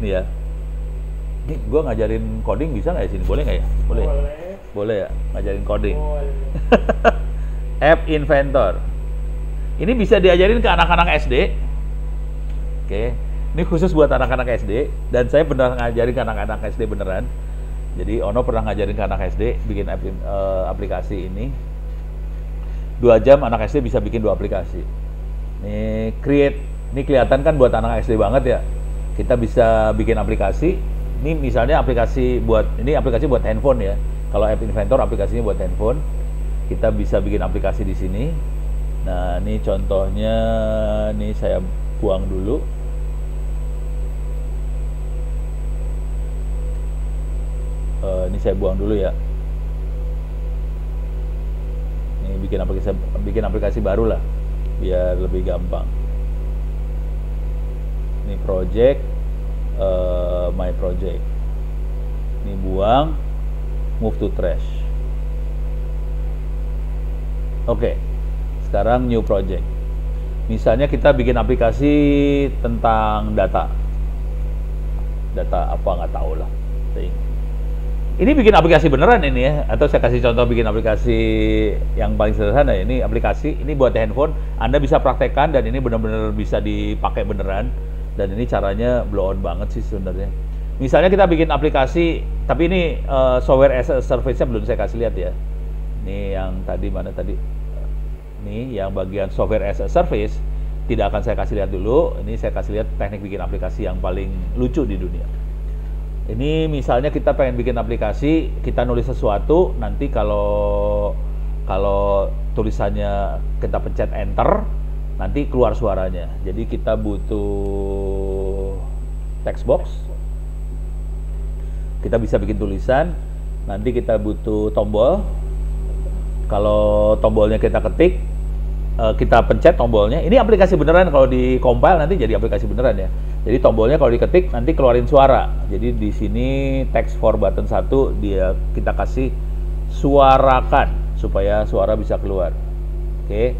Ini ya. Ini gue ngajarin coding bisa nggak ya sini? Boleh nggak ya? Boleh. Boleh ya, ngajarin coding. App Inventor. Ini bisa diajarin ke anak-anak SD. Oke. Ini khusus buat anak-anak SD, dan saya benar ngajarin ke anak-anak SD beneran. Jadi Ono pernah ngajarin ke anak SD bikin aplikasi ini. 2 jam anak SD bisa bikin 2 aplikasi. Ini create. Ini kelihatan kan buat anak SD banget ya. Kita bisa bikin aplikasi. Ini misalnya aplikasi buat handphone ya. Kalau App Inventor aplikasinya buat handphone. Kita bisa bikin aplikasi di sini. Nah, ini contohnya, ini saya buang dulu. Ini saya buang dulu ya. Ini bikin aplikasi baru lah, biar lebih gampang. Ini project, my project. Ini buang, move to trash. Oke. Sekarang new project. Misalnya kita bikin aplikasi tentang data apa nggak tahu lah. Ini bikin aplikasi beneran ini ya, atau saya kasih contoh bikin aplikasi yang paling sederhana. Ini aplikasi, ini buat handphone, Anda bisa praktekkan dan ini benar-benar bisa dipakai beneran. Dan ini caranya blow on banget sih sebenarnya. Misalnya kita bikin aplikasi, tapi ini software as a service-nya belum saya kasih lihat ya. Ini yang tadi mana tadi? Ini yang bagian software as a service tidak akan saya kasih lihat dulu. Ini saya kasih lihat teknik bikin aplikasi yang paling lucu di dunia. Ini misalnya kita pengen bikin aplikasi, kita nulis sesuatu, nanti kalau tulisannya kita pencet enter, nanti keluar suaranya. Jadi kita butuh text box. Kita bisa bikin tulisan, nanti kita butuh tombol. Kalau tombolnya kita ketik, kita pencet tombolnya. Ini aplikasi beneran, kalau di compile nanti jadi aplikasi beneran ya. Jadi tombolnya kalau diketik nanti keluarin suara. Jadi di sini text for button 1 kita kasih suarakan supaya suara bisa keluar. Oke.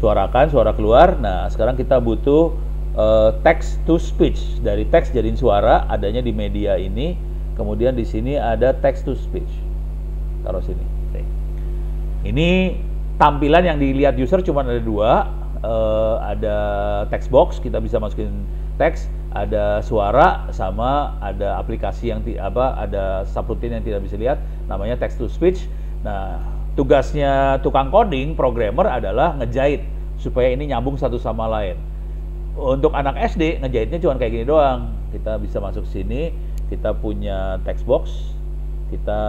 Suarakan, suara keluar. Nah, sekarang kita butuh text to speech. Dari teks jadiin suara, adanya di media ini. Kemudian di sini ada text to speech. Taruh sini. Oke. Ini tampilan yang dilihat user cuma ada dua. Ada text box, kita bisa masukin teks, ada suara, sama ada aplikasi yang ada subroutine yang tidak bisa lihat, namanya text to speech. Nah, tugasnya tukang coding, programmer adalah ngejahit supaya ini nyambung satu sama lain. Untuk anak SD, ngejahitnya cuma kayak gini doang. Kita bisa masuk sini, kita punya text box, kita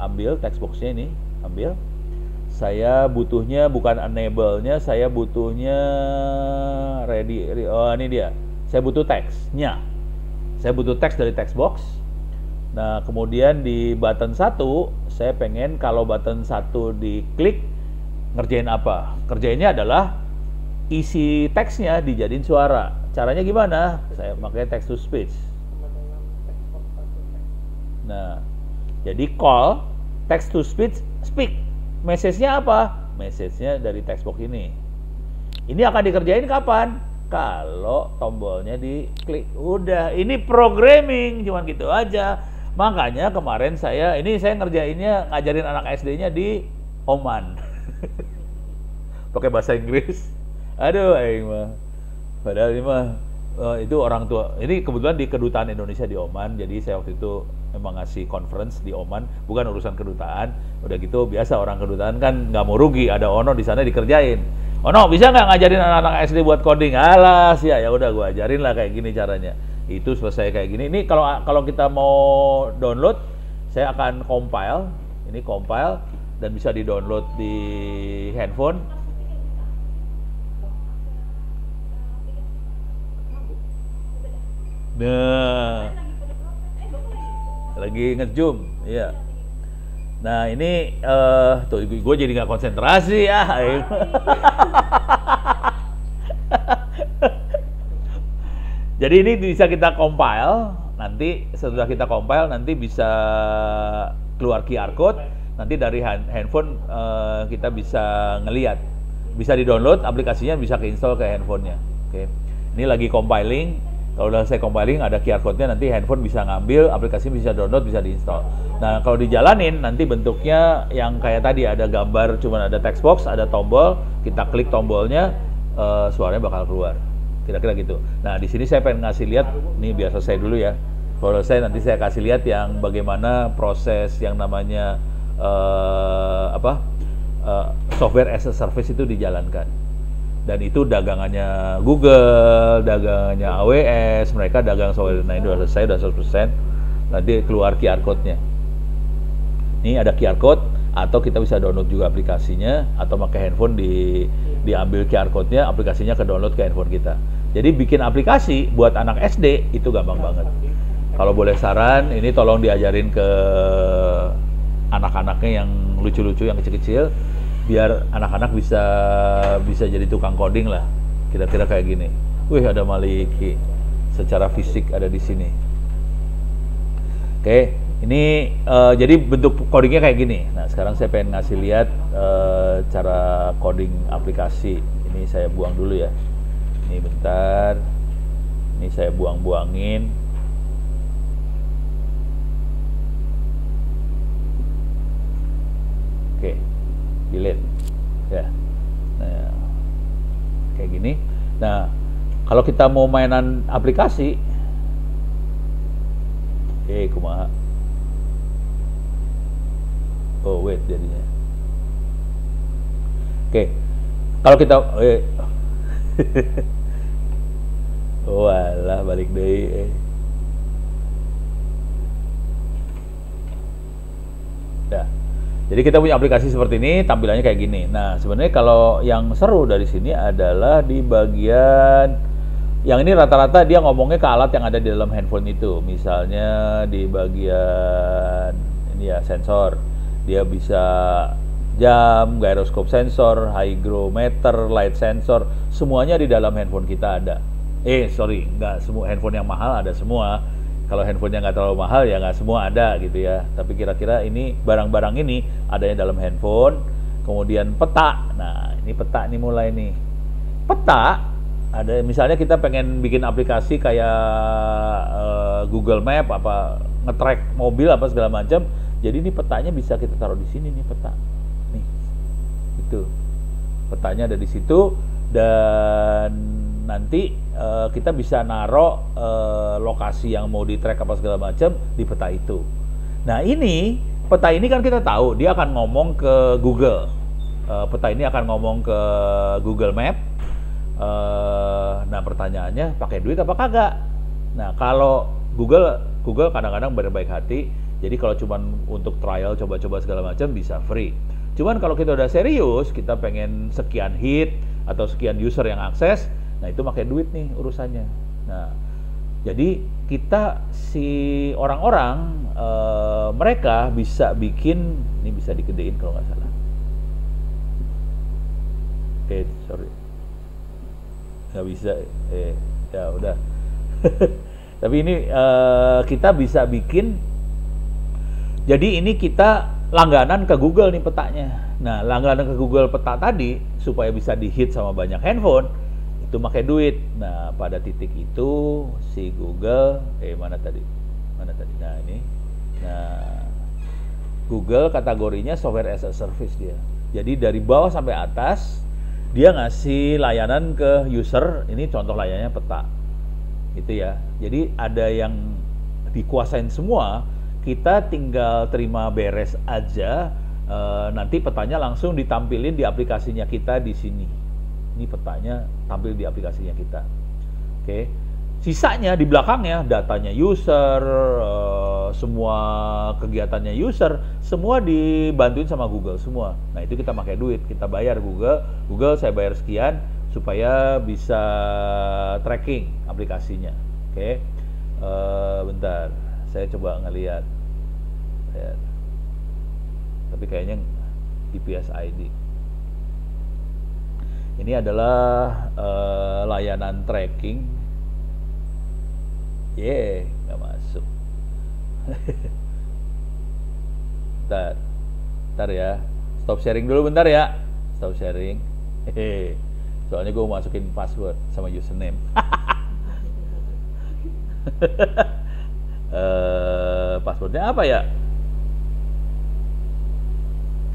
ambil text boxnya ini, ambil. Saya butuhnya bukan enable-nya, saya butuhnya ready. Oh, ini dia. Saya butuh teksnya. Saya butuh teks dari text box. Nah, kemudian di button 1, saya pengen kalau button 1 diklik, ngerjain apa? Kerjainnya adalah isi teksnya dijadiin suara. Caranya gimana? Saya pakai text to speech. Nah, jadi call text to speech, speak. Message-nya apa? Message-nya dari text box ini. Ini akan dikerjain kapan? Kalau tombolnya diklik. Udah, ini programming, cuman gitu aja. Makanya kemarin saya ngerjainnya, ngajarin anak SD-nya di Oman. Pakai bahasa Inggris. Aduh, aing mah. Padahal ini mah itu orang tua. Ini kebetulan di kedutaan Indonesia di Oman. Jadi saya waktu itu memang ngasih conference di Oman, bukan urusan kedutaan. Udah gitu biasa orang kedutaan kan nggak mau rugi, ada Ono di sana dikerjain. Ono bisa nggak ngajarin anak-anak SD buat coding? Alas ya udah gua ajarin lah kayak gini caranya. Itu selesai kayak gini. Ini kalau kita mau download, saya akan compile. Ini compile dan bisa di-download di handphone. Nah, lagi nge-zoom, iya. Nah ini tuh gue jadi nggak konsentrasi ya. Jadi ini bisa kita compile. Nanti setelah kita compile nanti bisa keluar QR code. Nanti dari handphone kita bisa ngelihat, bisa di-download aplikasinya, bisa ke-install ke handphonenya. Oke. Ini lagi compiling. Kalau udah saya compiling ada QR code-nya, nanti handphone bisa ngambil, aplikasi bisa download, bisa diinstal. Nah, kalau dijalanin nanti bentuknya yang kayak tadi, ada gambar, cuman ada text box, ada tombol, kita klik tombolnya, suaranya bakal keluar. Kira-kira gitu. Nah, di sini saya pengen ngasih lihat, nih biar selesai dulu ya. Kalau saya nanti saya kasih lihat yang bagaimana proses yang namanya software as a service itu dijalankan. Dan itu dagangannya Google, dagangannya AWS, mereka dagang software. Nah, ini udah selesai, udah 100%. Nanti keluar QR code-nya. Ini ada QR code, atau kita bisa download juga aplikasinya, atau pakai handphone diambil QR code-nya, aplikasinya ke download ke handphone kita. Jadi bikin aplikasi buat anak SD itu gampang banget. Kalau boleh saran, ini tolong diajarin ke anak-anaknya yang lucu-lucu, yang kecil-kecil, biar anak-anak bisa jadi tukang coding lah, kira-kira kayak gini. Wih, ada Maliki, secara fisik ada di sini. Oke, ini jadi bentuk codingnya kayak gini. Nah, sekarang saya pengen ngasih lihat cara coding aplikasi. Ini saya buang dulu ya. Ini bentar. Ini saya buang-buangin. Oke. Delete ya. Nah, kayak gini. Nah, kalau kita mau mainan aplikasi, kumaha. Oh wait, jadinya. Oke, kalau kita walah balik deh. Jadi kita punya aplikasi seperti ini, tampilannya kayak gini. Nah, sebenarnya kalau yang seru dari sini adalah di bagian yang ini rata-rata dia ngomongnya ke alat yang ada di dalam handphone itu. Misalnya di bagian ini ya sensor, dia bisa jam, gyroscope sensor, hygrometer, light sensor, semuanya di dalam handphone kita ada. Nggak semua handphone yang mahal ada semua. Kalau handphonenya nggak terlalu mahal ya nggak semua ada gitu ya. Tapi kira-kira ini barang-barang ini adanya dalam handphone. Kemudian peta. Nah ini peta nih mulai nih. Peta ada misalnya kita pengen bikin aplikasi kayak Google Map apa nge-track mobil apa segala macam. Jadi ini petanya bisa kita taruh di sini nih peta. Nih. Itu. Petanya ada di situ dan nanti kita bisa naruh lokasi yang mau di track apa segala macam di peta itu. Nah ini peta ini kan kita tahu dia akan ngomong ke Google. Peta ini akan ngomong ke Google Map. Nah pertanyaannya pakai duit apa kagak? Nah kalau Google kadang-kadang berbaik hati. Jadi kalau cuma untuk trial coba-coba segala macam bisa free. Cuman kalau kita udah serius, kita pengen sekian hit atau sekian user yang akses, nah itu pakai duit nih urusannya. Nah, jadi kita si orang-orang mereka bisa bikin, ini bisa digedein kalau nggak salah. Sorry, nggak bisa. Ya udah. Tapi ini kita bisa bikin. Jadi ini kita langganan ke Google nih petanya. Nah, langganan ke Google peta tadi supaya bisa di-hit sama banyak handphone itu pakai duit. Nah, pada titik itu si Google mana tadi? Nah, ini. Nah, Google kategorinya software as a service dia. Jadi dari bawah sampai atas dia ngasih layanan ke user. Ini contoh layanannya peta. Gitu ya. Jadi ada yang dikuasain semua. Kita tinggal terima beres aja, nanti petanya langsung ditampilin di aplikasinya kita di sini. Ini petanya tampil di aplikasinya kita. Oke. Sisanya di belakangnya datanya user, semua kegiatannya user, semua dibantuin sama Google semua. Nah itu kita pakai duit, kita bayar Google saya bayar sekian supaya bisa tracking aplikasinya. Oke. Bentar, saya coba ngeliat. Ya. Tapi kayaknya GPS ID. Ini adalah layanan tracking. Nggak masuk. Bentar ya. Stop sharing dulu bentar ya. Stop sharing. Soalnya gue mau masukin password sama username. Passwordnya apa ya?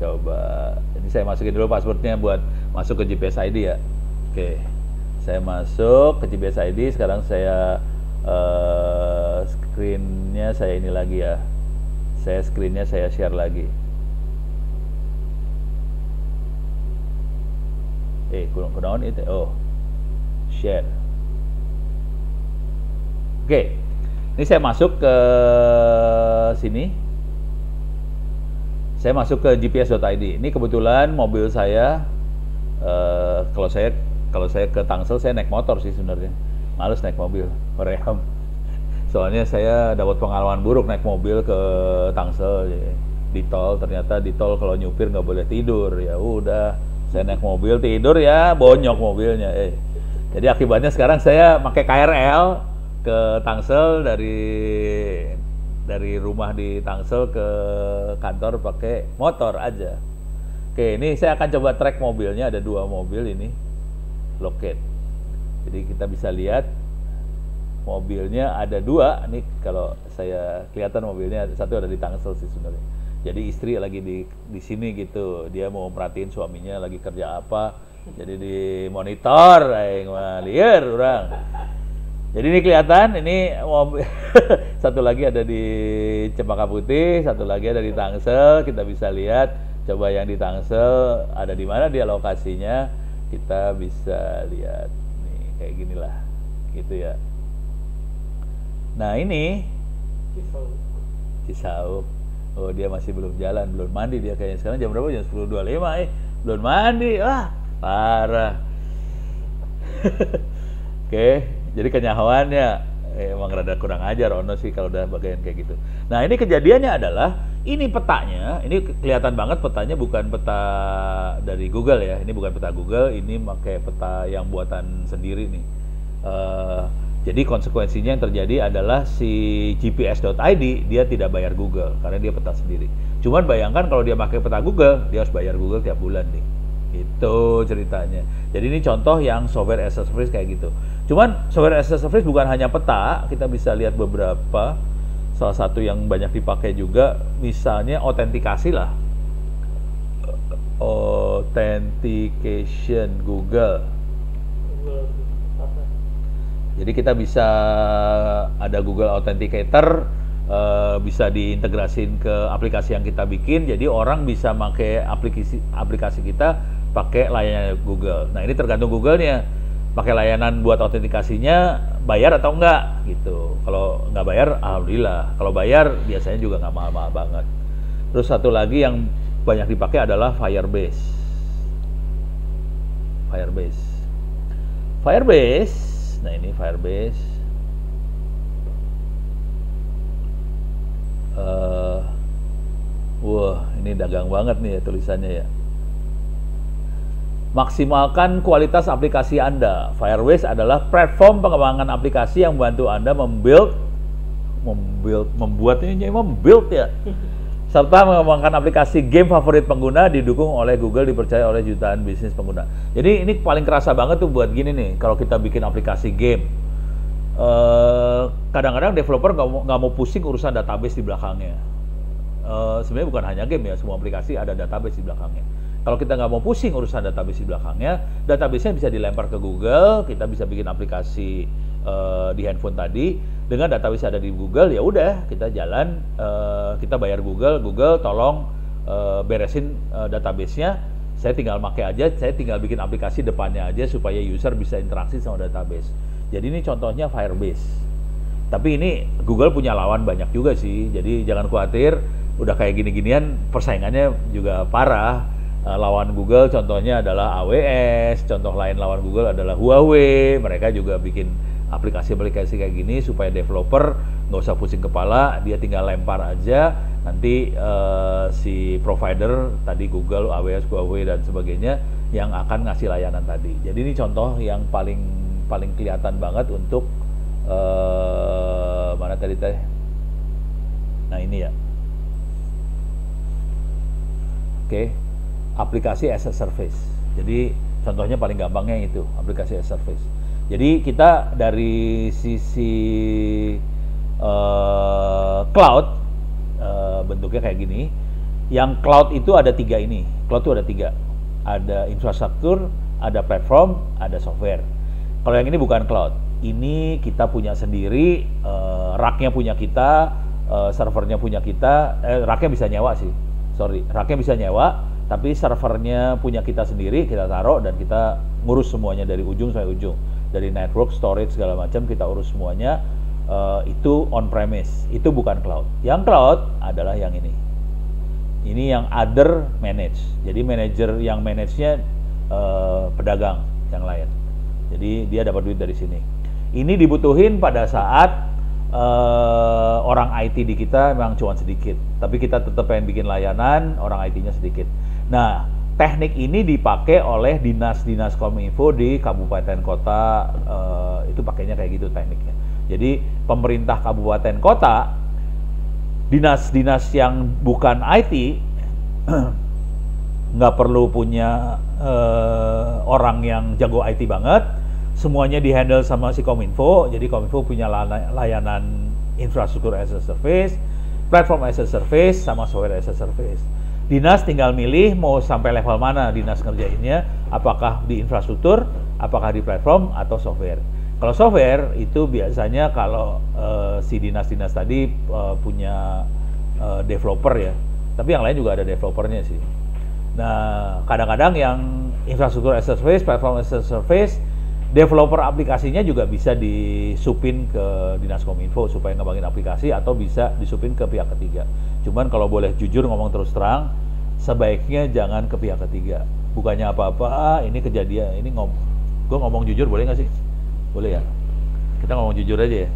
Coba, ini saya masukin dulu passwordnya buat masuk ke GPS ID ya. Oke, saya masuk ke GPS ID. Sekarang saya screen-nya saya ini lagi ya. Screen-nya saya share lagi. Kunaon itu? Share. Oke, ini saya masuk ke sini. Saya masuk ke gps.id. Ini kebetulan mobil saya. Kalau saya ke Tangsel saya naik motor sih sebenarnya. Males naik mobil, reham. Soalnya saya dapat pengalaman buruk naik mobil ke Tangsel di tol. Ternyata di tol kalau nyupir nggak boleh tidur. Ya udah, saya naik mobil tidur ya bonyok mobilnya. Jadi akibatnya sekarang saya pakai KRL ke Tangsel dari rumah di Tangsel ke kantor pakai motor aja. Oke, ini saya akan coba track mobilnya. Ada 2 mobil ini, locate. Jadi kita bisa lihat mobilnya ada 2. Ini kalau saya kelihatan mobilnya satu ada di Tangsel sih sebenarnya. Jadi istri lagi di sini gitu. Dia mau merhatiin suaminya lagi kerja apa. Jadi di monitor, liar orang. Jadi ini kelihatan, ini mobil satu lagi ada di Cempaka Putih, satu lagi ada di Tangsel. Kita bisa lihat, coba yang di Tangsel ada di mana dia lokasinya, kita bisa lihat nih kayak gini lah, gitu ya. Nah ini Cisauk. Oh dia masih belum jalan, belum mandi dia kayaknya. Sekarang jam berapa? Jam 10.25 belum mandi. Wah parah. Oke, jadi kenyawaannya emang rada kurang ajar Ono sih kalau udah bagian kayak gitu. Nah ini kejadiannya adalah ini petanya, ini kelihatan banget petanya bukan peta dari Google ya. Ini bukan peta Google, ini pakai peta yang buatan sendiri nih. Jadi konsekuensinya yang terjadi adalah si GPS.id dia tidak bayar Google karena dia peta sendiri. Cuman bayangkan kalau dia pakai peta Google, dia harus bayar Google tiap bulan nih. Itu ceritanya. Jadi ini contoh yang software as a service kayak gitu. Cuman software as a service bukan hanya peta, kita bisa lihat beberapa. Salah satu yang banyak dipakai juga misalnya autentikasi lah. Authentication Google. Jadi kita bisa ada Google Authenticator, bisa diintegrasin ke aplikasi yang kita bikin. Jadi orang bisa pakai aplikasi kita pakai layanan Google. Nah ini tergantung Google-nya. Pakai layanan buat autentikasinya bayar atau enggak gitu. Kalau nggak bayar, alhamdulillah. Kalau bayar biasanya juga nggak mahal-mahal banget. Terus satu lagi yang banyak dipakai adalah Firebase. Nah ini Firebase. Wah, ini dagang banget nih ya tulisannya ya. Maksimalkan kualitas aplikasi Anda. Firebase adalah platform pengembangan aplikasi yang membantu Anda membuat ya. Serta mengembangkan aplikasi game favorit pengguna didukung oleh Google, dipercaya oleh jutaan bisnis pengguna. Jadi ini paling kerasa banget tuh buat gini nih, kalau kita bikin aplikasi game. Kadang-kadang developer nggak mau pusing urusan database di belakangnya. Sebenarnya bukan hanya game ya, semua aplikasi ada database di belakangnya. Kalau kita nggak mau pusing urusan database di belakangnya, database-nya bisa dilempar ke Google, kita bisa bikin aplikasi di handphone tadi dengan database ada di Google. Ya udah kita jalan, kita bayar Google tolong beresin database-nya, saya tinggal pakai aja, saya tinggal bikin aplikasi depannya aja supaya user bisa interaksi sama database. Jadi ini contohnya Firebase. Tapi ini Google punya lawan banyak juga sih, jadi jangan khawatir, udah kayak gini-ginian persaingannya juga parah. Lawan Google contohnya adalah AWS, contoh lain lawan Google adalah Huawei, mereka juga bikin aplikasi-aplikasi kayak gini supaya developer nggak usah pusing kepala, dia tinggal lempar aja, nanti si provider tadi Google, AWS, Huawei dan sebagainya yang akan ngasih layanan tadi. Jadi ini contoh yang paling kelihatan banget untuk mana tadi teh? Nah ini ya. Oke. Aplikasi as a service. Jadi contohnya paling gampangnya itu aplikasi as a service. Jadi kita dari sisi cloud bentuknya kayak gini. Yang cloud itu ada tiga ini. Cloud itu ada tiga. Ada infrastruktur, ada platform, ada software. Kalau yang ini bukan cloud. Ini kita punya sendiri, racknya punya kita, servernya punya kita. Racknya bisa nyewa sih. Racknya bisa nyewa. Tapi servernya punya kita sendiri, kita taruh dan kita ngurus semuanya dari ujung sampai ujung. Dari network, storage, segala macam kita urus semuanya. Itu on-premise, itu bukan cloud. Yang cloud adalah yang ini. Ini yang other manage. Jadi manajer yang manage-nya pedagang yang lain. Jadi dia dapat duit dari sini. Ini dibutuhin pada saat orang IT di kita memang cuma sedikit. Tapi kita tetap pengen bikin layanan, orang IT-nya sedikit. Nah, teknik ini dipakai oleh dinas-dinas Kominfo di kabupaten kota, itu pakainya kayak gitu tekniknya. Jadi pemerintah kabupaten kota, dinas-dinas yang bukan IT nggak perlu punya orang yang jago IT banget, semuanya dihandle sama si Kominfo. Jadi Kominfo punya layanan infrastruktur as a service, platform as a service, sama software as a service. Dinas tinggal milih mau sampai level mana dinas ngerjainnya, apakah di infrastruktur, apakah di platform, atau software. Kalau software itu biasanya kalau si dinas-dinas tadi punya developer ya, tapi yang lain juga ada developernya sih. Nah, kadang-kadang yang infrastruktur as a service, platform as a service, Developer aplikasinya juga bisa disupin ke Dinas Kominfo supaya ngembangin aplikasi atau bisa disupin ke pihak ketiga. Cuman kalau boleh jujur ngomong terus terang, sebaiknya jangan ke pihak ketiga. Bukannya apa-apa, ini kejadian, gue ngomong jujur boleh nggak sih? Boleh ya? Kita ngomong jujur aja ya?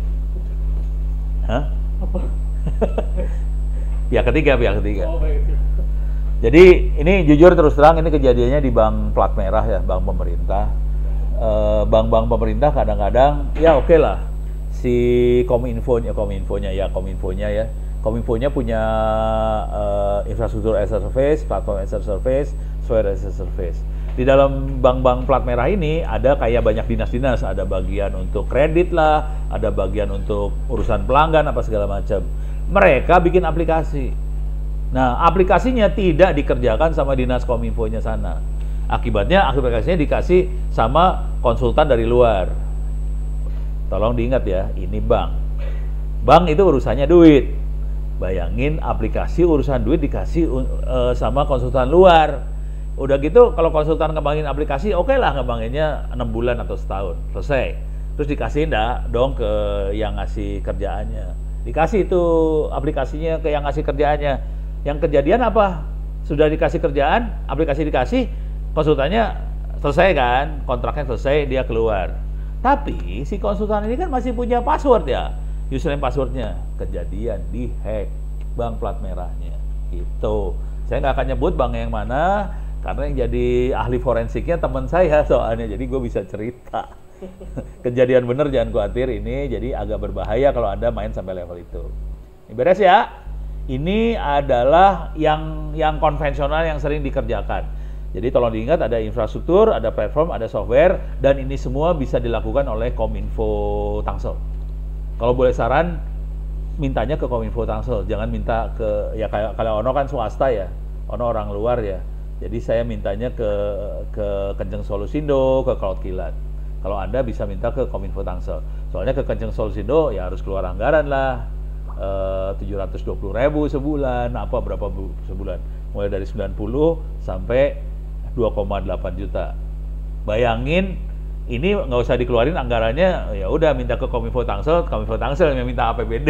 Hah? Apa? Pihak ketiga. Oh, baik. Jadi ini jujur terus terang, ini kejadiannya di bank plat merah ya, bank pemerintah. Bank-bank pemerintah kadang-kadang ya oke lah si Kominfonya punya infrastruktur as a service, platform as a service, software as a service. Di dalam bank-bank plat merah ini ada kayak banyak dinas-dinas, ada bagian untuk kredit lah, ada bagian untuk urusan pelanggan apa segala macam. Mereka bikin aplikasi. Nah, aplikasinya tidak dikerjakan sama dinas Kominfonya sana. Akibatnya aplikasinya dikasih sama konsultan dari luar. Tolong diingat ya, ini bank. Bank itu urusannya duit. Bayangin aplikasi urusan duit dikasih sama konsultan luar. Udah gitu kalau konsultan ngembangin aplikasi, oke lah ngembanginnya 6 bulan atau setahun, selesai. Terus dikasih dong ke yang ngasih kerjaannya. Dikasih itu aplikasinya ke yang ngasih kerjaannya. Yang kejadian apa? Sudah dikasih kerjaan, aplikasi dikasih, konsultannya selesai kan, kontraknya selesai, dia keluar. Tapi si konsultan ini kan masih punya password ya, username passwordnya. Kejadian dihack bank plat merahnya. Gitu. Saya nggak akan nyebut bank yang mana, karena yang jadi ahli forensiknya teman saya soalnya, jadi gue bisa cerita. Kejadian bener, jangan khawatir, ini jadi agak berbahaya kalau Anda main sampai level itu. Ini beres ya. Ini adalah yang konvensional yang sering dikerjakan. Jadi tolong diingat, ada infrastruktur, ada platform, ada software, dan ini semua bisa dilakukan oleh Kominfo Tangsel. Kalau boleh saran, mintanya ke Kominfo Tangsel, jangan minta ke, ya kayak kalau Ono kan swasta ya, Ono orang luar ya. Jadi saya mintanya ke Kenceng Solusindo, ke Cloud Kilat. Kalau Anda bisa minta ke Kominfo Tangsel. Soalnya ke Kenceng Solusindo ya harus keluar anggaran lah. 720.000 sebulan, apa berapa sebulan? Mulai dari 90 sampai 2,8 juta. Bayangin, ini nggak usah dikeluarin anggarannya, ya udah minta ke Kominfo Tangsel yang minta APBD.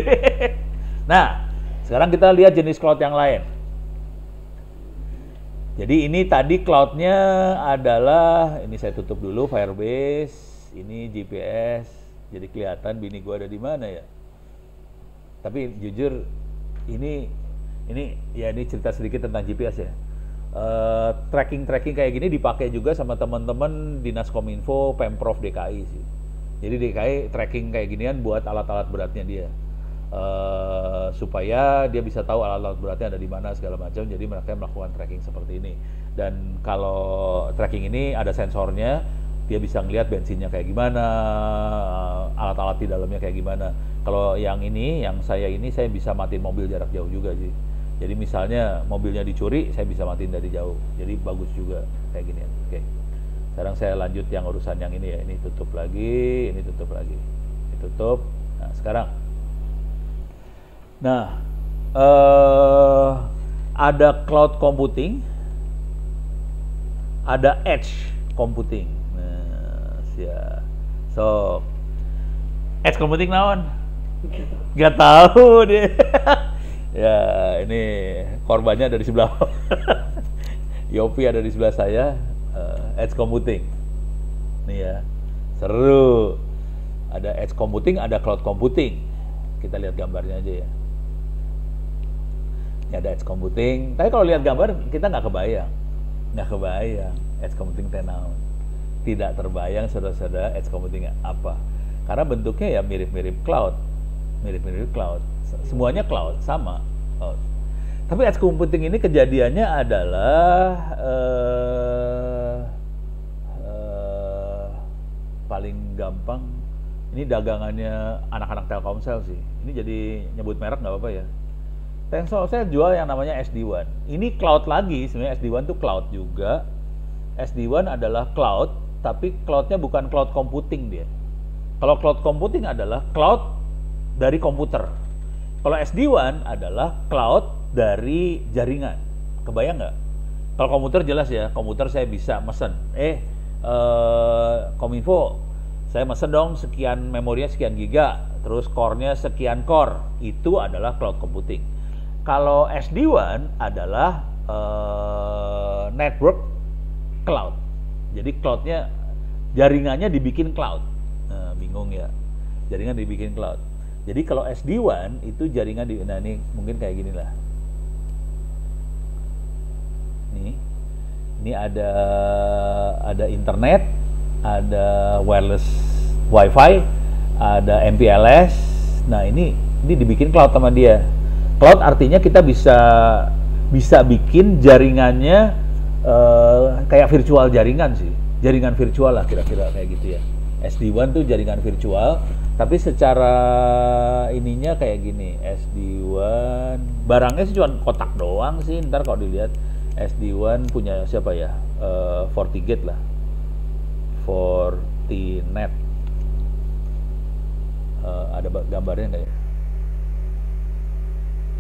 Nah, sekarang kita lihat jenis cloud yang lain. Jadi ini tadi cloudnya adalah, ini saya tutup dulu, Firebase, ini GPS, jadi kelihatan bini gua ada di mana ya. Tapi jujur, ini cerita sedikit tentang GPS ya. Tracking kayak gini dipakai juga sama teman-teman Dinas Kominfo, Pemprov DKI sih. Jadi DKI tracking kayak ginian buat alat-alat beratnya dia, supaya dia bisa tahu alat-alat beratnya ada di mana segala macam. Jadi mereka melakukan tracking seperti ini. Dan kalau tracking ini ada sensornya, dia bisa ngelihat bensinnya kayak gimana, alat-alat di dalamnya kayak gimana. Kalau yang saya bisa matiin mobil jarak jauh juga sih. Jadi misalnya mobilnya dicuri, saya bisa matiin dari jauh. Jadi bagus juga kayak gini. Oke. Sekarang saya lanjut yang urusan yang ini ya. Ini tutup lagi, ini tutup lagi. Ini tutup. Nah, sekarang. Nah, ada cloud computing, ada edge computing. Nah, so edge computing naon? Gak tahu deh. Ya, ini korbannya ada di sebelah. Yopi ada di sebelah saya. Edge computing. Nih ya, seru. Ada edge computing, ada cloud computing. Kita lihat gambarnya aja ya. Ini ada edge computing. Tapi kalau lihat gambar kita nggak kebayang edge computing tenaun. Tidak terbayang saudara-saudara edge computing apa. Karena bentuknya ya mirip-mirip cloud. Semuanya cloud, sama cloud. Tapi edge computing ini kejadiannya adalah paling gampang, ini dagangannya anak-anak Telkomsel sih. Ini jadi nyebut merek nggak apa-apa ya. Telkomsel jual yang namanya SD-WAN. Ini cloud lagi, sebenarnya SD-WAN itu cloud juga. SD-WAN adalah cloud, tapi cloudnya bukan cloud computing dia. Kalau cloud computing adalah cloud dari komputer. Kalau SD-WAN adalah cloud dari jaringan. Kebayang nggak? Kalau komputer jelas ya, komputer saya bisa mesen. Kominfo, Saya mesen dong sekian memorinya sekian giga, terus core-nya sekian core. Itu adalah cloud computing. Kalau SD-WAN adalah network cloud. Jadi cloud-nya, jaringannya dibikin cloud. Nah, bingung ya. Jaringan dibikin cloud. Jadi kalau SD-WAN itu jaringan nah ini mungkin kayak gini lah. Ini ada internet, ada wireless wifi, ada MPLS. Nah ini dibikin cloud sama dia. Cloud artinya kita bisa bikin jaringannya kayak virtual jaringan sih, jaringan virtual lah kira-kira kayak gitu ya. SD-WAN tuh jaringan virtual, tapi secara ininya kayak gini. SD-WAN barangnya sih cuma kotak doang sih. Ntar kalau dilihat SD-WAN punya siapa ya? FortiGate lah, Fortinet. Ada gambarnya nggak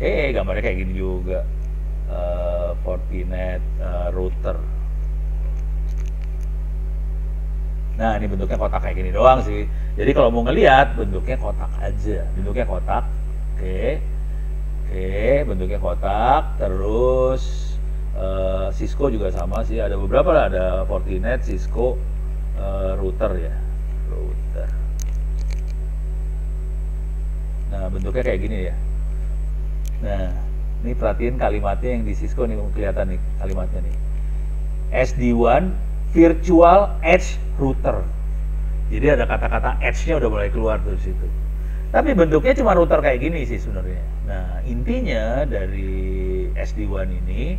ya? Gambarnya kayak gini juga. Fortinet router. Nah, ini bentuknya kotak kayak gini doang sih. Jadi kalau mau ngelihat bentuknya kotak aja. Bentuknya kotak. Oke, bentuknya kotak. Terus Cisco juga sama sih. Ada beberapa lah. Ada Fortinet, Cisco, router ya. Router. Nah, bentuknya kayak gini ya. Nah, ini perhatiin kalimatnya yang di Cisco nih, kelihatan nih kalimatnya nih. SD-WAN Virtual Edge Router. Jadi ada kata-kata edge-nya udah mulai keluar tuh situ. Tapi bentuknya cuma router kayak gini sih sebenarnya. Nah, intinya dari SD-WAN ini,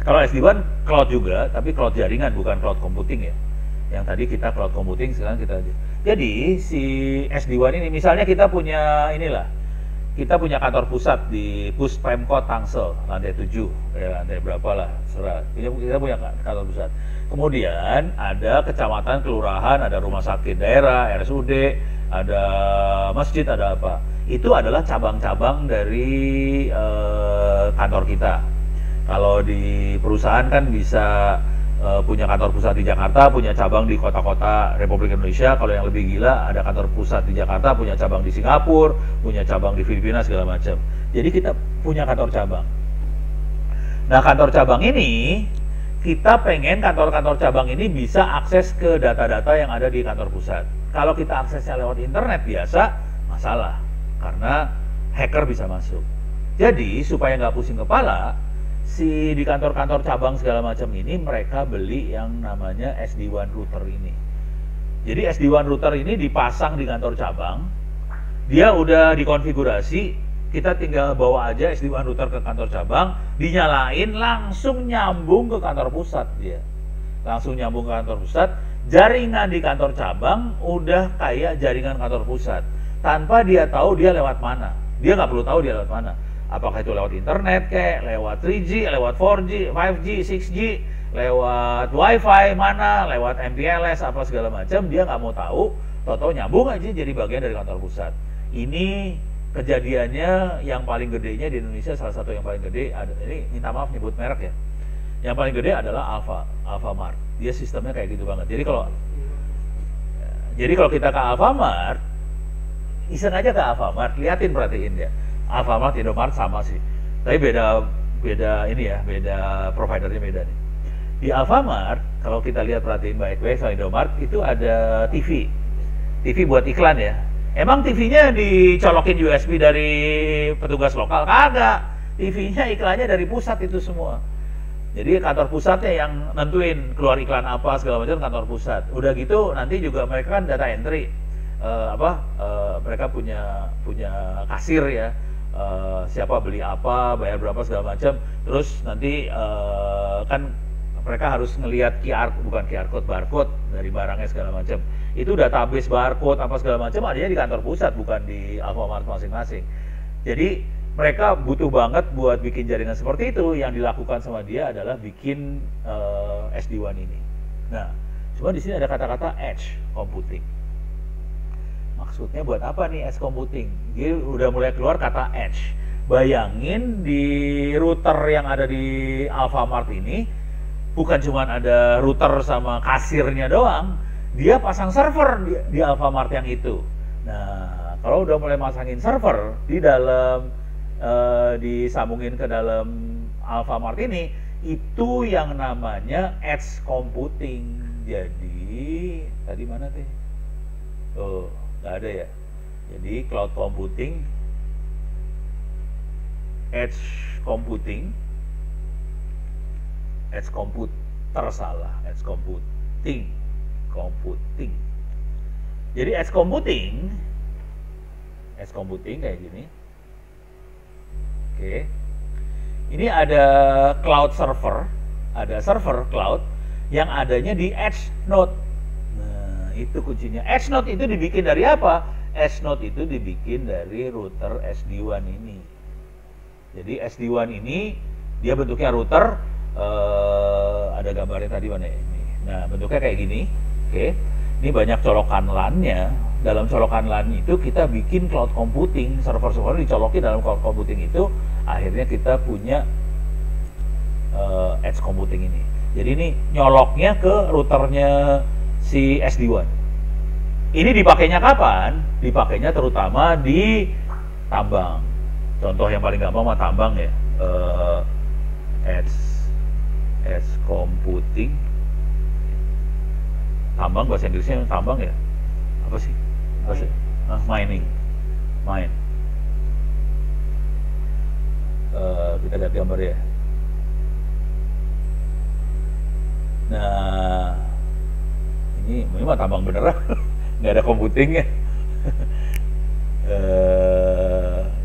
kalau SD-WAN cloud juga, tapi cloud jaringan bukan cloud computing ya. Yang tadi kita cloud computing, sekarang kita. Jadi si SD-WAN ini, misalnya kita punya inilah, kita punya kantor pusat di Puspemkot Tangsel, lantai 7, lantai berapa lah, serah. Kita punya kantor pusat. Kemudian ada kecamatan, kelurahan, ada rumah sakit daerah, RSUD, ada masjid, ada apa. Itu adalah cabang-cabang dari kantor kita. Kalau di perusahaan kan bisa punya kantor pusat di Jakarta, punya cabang di kota-kota Republik Indonesia. Kalau yang lebih gila, ada kantor pusat di Jakarta, punya cabang di Singapura, punya cabang di Filipina, segala macam. Jadi kita punya kantor cabang. Nah, kantor cabang ini, kita pengen kantor-kantor cabang ini bisa akses ke data-data yang ada di kantor pusat. Kalau kita aksesnya lewat internet biasa, masalah. Karena hacker bisa masuk. Jadi, supaya nggak pusing kepala, di kantor-kantor cabang segala macam ini mereka beli yang namanya SD-WAN router ini. Jadi SD-WAN router ini dipasang di kantor cabang, dia udah dikonfigurasi, kita tinggal bawa aja SD-WAN router ke kantor cabang, dinyalain, langsung nyambung ke kantor pusat dia. Langsung nyambung ke kantor pusat, jaringan di kantor cabang udah kayak jaringan kantor pusat. Tanpa dia tahu dia lewat mana. Dia nggak perlu tahu dia lewat mana. Apakah itu lewat internet kayak, lewat 3G, lewat 4G, 5G, 6G, lewat Wi-Fi mana, lewat MPLS, apa segala macam, dia nggak mau tahu, tau-tau nyambung aja jadi bagian dari kantor pusat. Ini kejadiannya yang paling gedenya di Indonesia, salah satu yang paling gede, ini minta maaf nyebut merek ya. Yang paling gede adalah Alfamart. Dia sistemnya kayak gitu banget. Jadi kalau kita ke Alfamart, iseng aja ke Alfamart, perhatiin ya. Alfamart, Indomart sama sih, tapi beda ini ya, beda providernya beda nih. Di Alfamart, kalau kita lihat perhatiin baik-baik sama Indomart, itu ada TV buat iklan ya. Emang TV-nya dicolokin USB dari petugas lokal? Kagak, TV-nya iklannya dari pusat itu semua. Jadi kantor pusatnya yang nentuin keluar iklan apa segala macam, kantor pusat. Udah gitu nanti juga mereka kan data entry, mereka punya kasir ya. Siapa beli apa, bayar berapa segala macam. Terus nanti kan mereka harus ngelihat bukan QR code, barcode dari barangnya segala macam. Itu database barcode apa segala macam adanya di kantor pusat, bukan di Alfamart masing-masing. Jadi mereka butuh banget buat bikin jaringan seperti itu. Yang dilakukan sama dia adalah bikin SD-WAN ini. Nah, cuma di sini ada kata-kata edge computing. Maksudnya buat apa nih edge computing? Dia udah mulai keluar kata edge. Bayangin di router yang ada di Alfamart ini bukan cuma ada router sama kasirnya doang. dia pasang server di Alfamart yang itu. Nah, kalau udah mulai masangin server di dalam disambungin ke dalam Alfamart ini, itu yang namanya edge computing. Jadi tadi mana tuh? Oh, nggak ada ya. Jadi cloud computing, edge computing, edge computer salah, edge computing. Jadi edge computing kayak gini. Oke. Ini ada cloud server, ada server cloud yang adanya di edge node. Nah, itu kuncinya. Edge node itu dibikin dari apa? Edge node itu dibikin dari router SD-WAN ini. Jadi SD-WAN ini dia bentuknya router, ada gambarnya tadi mana ya? Ini. Nah, bentuknya kayak gini. Oke, ini banyak colokan LAN-nya. Dalam colokan LAN itu kita bikin cloud computing, server-server dicolokin dalam cloud computing itu, akhirnya kita punya edge computing ini. Jadi ini nyoloknya ke routernya si SD-WAN. Ini dipakainya kapan? Dipakainya terutama di tambang. Contoh yang paling gampang mah tambang ya. Edge computing. Tambang bahasa Inggrisnya tambang ya? Apa sih? Mining. Kita lihat gambar ya. Nah, ini mah tambang beneran, nggak ada computingnya.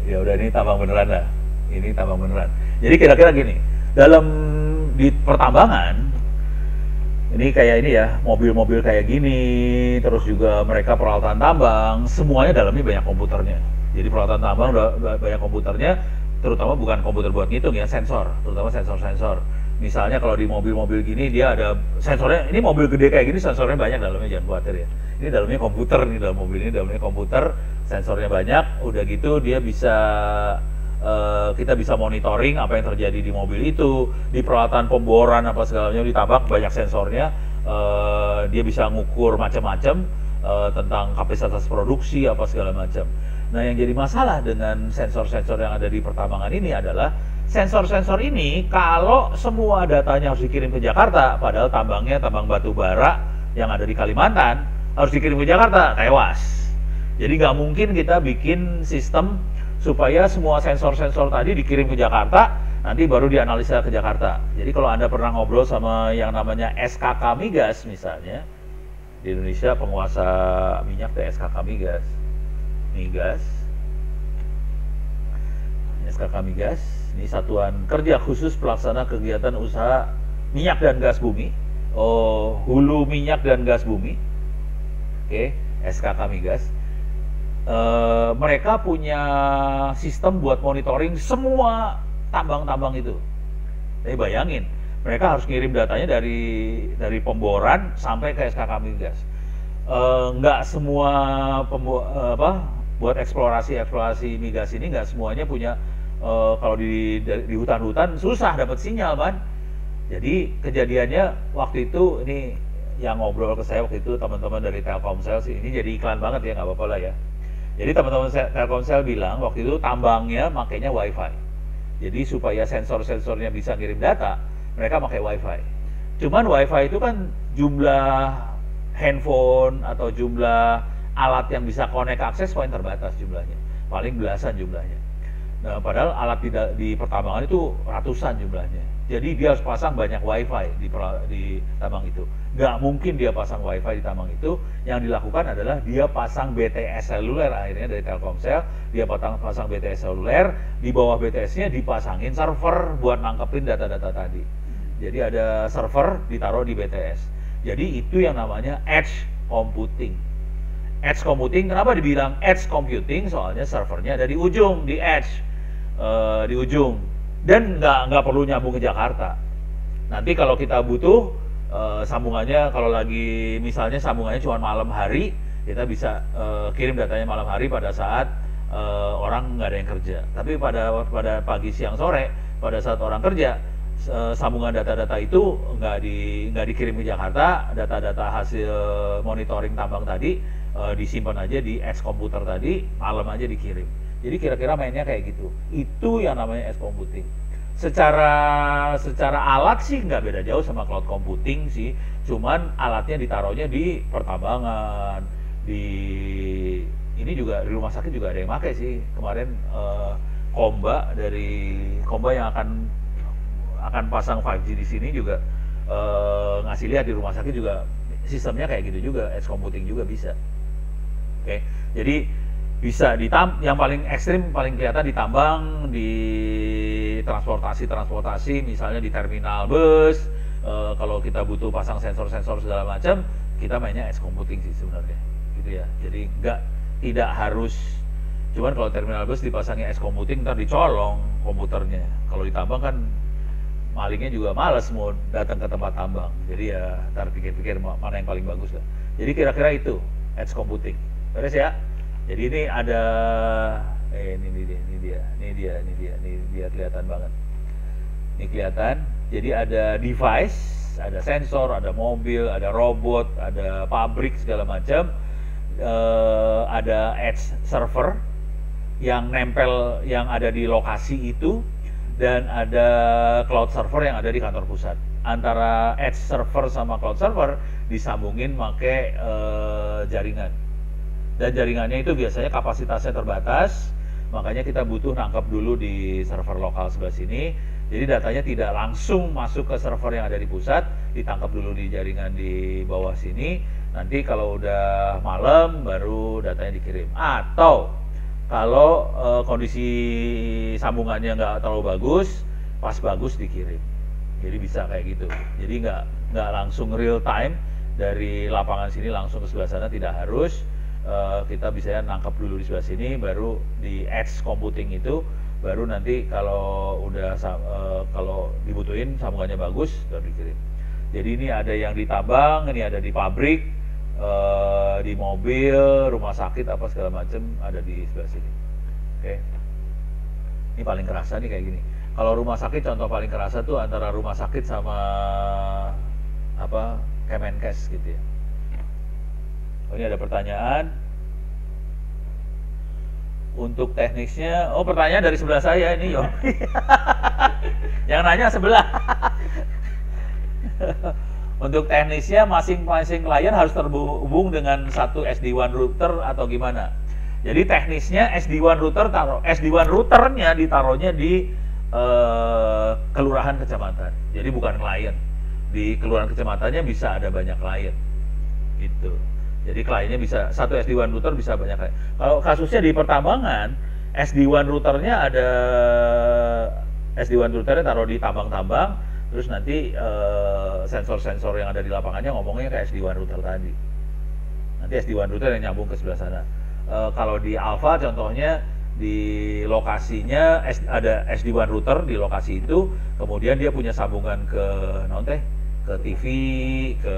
Ya udah, ini tambang beneran lah. Ini tambang beneran. Jadi kira-kira gini, di pertambangan ini kayak ini ya, mobil-mobil kayak gini, terus juga mereka peralatan tambang, semuanya dalamnya banyak komputernya. Jadi peralatan tambang udah banyak komputernya, terutama bukan komputer buat ngitung ya, sensor, terutama sensor-sensor. Misalnya kalau di mobil-mobil gini dia ada sensornya, ini mobil gede kayak gini sensornya banyak dalamnya, jangan khawatir ya. Ini dalamnya komputer nih, dalam mobil ini dalamnya komputer, sensornya banyak, udah gitu dia bisa kita bisa monitoring apa yang terjadi di mobil itu, di peralatan pemboran apa segalanya di tambak banyak sensornya, dia bisa ngukur macam-macam tentang kapasitas produksi apa segala macam. Nah, yang jadi masalah dengan sensor-sensor yang ada di pertambangan ini adalah sensor-sensor ini kalau semua datanya harus dikirim ke Jakarta, padahal tambangnya tambang batu bara yang ada di Kalimantan harus dikirim ke Jakarta, tewas. Jadi nggak mungkin kita bikin sistem supaya semua sensor-sensor tadi dikirim ke Jakarta, nanti baru dianalisa ke Jakarta. Jadi kalau Anda pernah ngobrol sama yang namanya SKK Migas misalnya, di Indonesia penguasa minyak tuh SKK Migas. SKK Migas, ini Satuan Kerja Khusus Pelaksana Kegiatan Usaha Minyak dan Gas Bumi. Hulu Minyak dan Gas Bumi. Oke, SKK Migas. Mereka punya sistem buat monitoring semua tambang-tambang itu. Jadi bayangin, mereka harus ngirim datanya dari pemboran sampai ke SKK Migas. Nggak semua buat eksplorasi migas ini nggak semuanya punya. Kalau di hutan-hutan susah dapat sinyal kan. Jadi kejadiannya waktu itu, ini yang ngobrol ke saya waktu itu teman-teman dari Telkomsel sih, ini jadi iklan banget ya, nggak apa-apa lah ya. Jadi teman-teman Telkomsel bilang waktu itu tambangnya makainya WiFi. Jadi supaya sensor-sensornya bisa ngirim data, mereka pakai WiFi. Cuman WiFi itu kan jumlah handphone atau jumlah alat yang bisa connect akses paling terbatas jumlahnya, paling belasan jumlahnya. Nah, padahal alat di pertambangan itu ratusan jumlahnya. Jadi dia harus pasang banyak WiFi di tambang itu. Nggak mungkin dia pasang WiFi di tambang itu. Yang dilakukan adalah dia pasang BTS seluler, akhirnya dari Telkomsel dia pasang BTS seluler, di bawah BTS-nya dipasangin server buat nangkepin data-data tadi. Jadi ada server ditaruh di BTS. Jadi itu yang namanya edge computing. Edge computing, kenapa dibilang edge computing? Soalnya servernya ada di ujung, di edge, di ujung, dan nggak perlu nyambung ke Jakarta. Nanti kalau kita butuh sambungannya, kalau lagi misalnya sambungannya cuma malam hari, kita bisa kirim datanya malam hari pada saat orang nggak ada yang kerja. Tapi pada pagi, siang, sore, pada saat orang kerja, sambungan data-data itu nggak dikirim ke Jakarta, data-data hasil monitoring tambang tadi disimpan aja di edge komputer tadi, malam aja dikirim. Jadi kira-kira mainnya kayak gitu. Itu yang namanya edge computing. Secara alat sih nggak beda jauh sama cloud computing sih, cuman alatnya ditaruhnya di pertambangan, ini juga di rumah sakit juga ada yang pakai sih. Kemarin Komba yang akan pasang 5G di sini juga ngasih lihat di rumah sakit juga sistemnya kayak gitu juga, edge computing juga bisa. Oke, jadi bisa yang paling ekstrim paling kelihatan di tambang, di transportasi misalnya di terminal bus. Kalau kita butuh pasang sensor-sensor segala macam, kita mainnya edge computing sih sebenarnya, gitu ya. Jadi tidak harus, cuman kalau terminal bus dipasangnya edge computing ntar dicolong komputernya. Kalau di tambang kan malingnya juga males mau datang ke tempat tambang, jadi ya ntar pikir-pikir mana yang paling bagus lah. Jadi kira-kira itu edge computing, beres ya. Jadi ini ada ini dia kelihatan banget. Ini kelihatan. Jadi ada device, ada sensor, ada mobil, ada robot, ada pabrik segala macam. Ada edge server yang nempel yang ada di lokasi itu, dan ada cloud server yang ada di kantor pusat. Antara edge server sama cloud server disambungin pakai jaringan, dan jaringannya itu biasanya kapasitasnya terbatas, makanya kita butuh nangkap dulu di server lokal sebelah sini. Jadi datanya tidak langsung masuk ke server yang ada di pusat, ditangkap dulu di jaringan di bawah sini. Nanti kalau udah malam baru datanya dikirim. Atau kalau kondisi sambungannya nggak terlalu bagus, pas bagus dikirim. Jadi bisa kayak gitu. Jadi nggak langsung real time dari lapangan sini langsung ke sebelah sana, tidak harus. Kita bisa nangkap dulu di sebelah sini, baru di edge computing itu, baru nanti kalau udah kalau dibutuhin sambungannya bagus baru dikirim. Jadi ini ada yang di tambang, ini ada di pabrik, di mobil, rumah sakit apa segala macam ada di sebelah sini. Oke. Ini paling kerasa nih kayak gini. Kalau rumah sakit contoh paling kerasa tuh antara rumah sakit sama Kemenkes gitu ya. Oh, ini ada pertanyaan. Untuk teknisnya, pertanyaan dari sebelah saya ini, Yo. Yang nanya sebelah. Untuk teknisnya masing-masing klien harus terhubung dengan satu SD-WAN router atau gimana? Jadi teknisnya SD-WAN router SD-WAN routernya ditaruhnya di kelurahan kecamatan. Jadi bukan klien. Di kelurahan kecamatannya bisa ada banyak klien. Gitu. Jadi kliennya bisa satu SD-WAN router bisa banyak klien. Kalau kasusnya di pertambangan, SD-WAN routernya ada SD-WAN routernya taruh di tambang-tambang, terus nanti sensor-sensor yang ada di lapangannya ngomongnya ke SD-WAN router tadi. Nanti SD-WAN router yang nyambung ke sebelah sana. Kalau di Alfa contohnya di lokasinya ada SD-WAN router di lokasi itu, kemudian dia punya sambungan ke ke TV, ke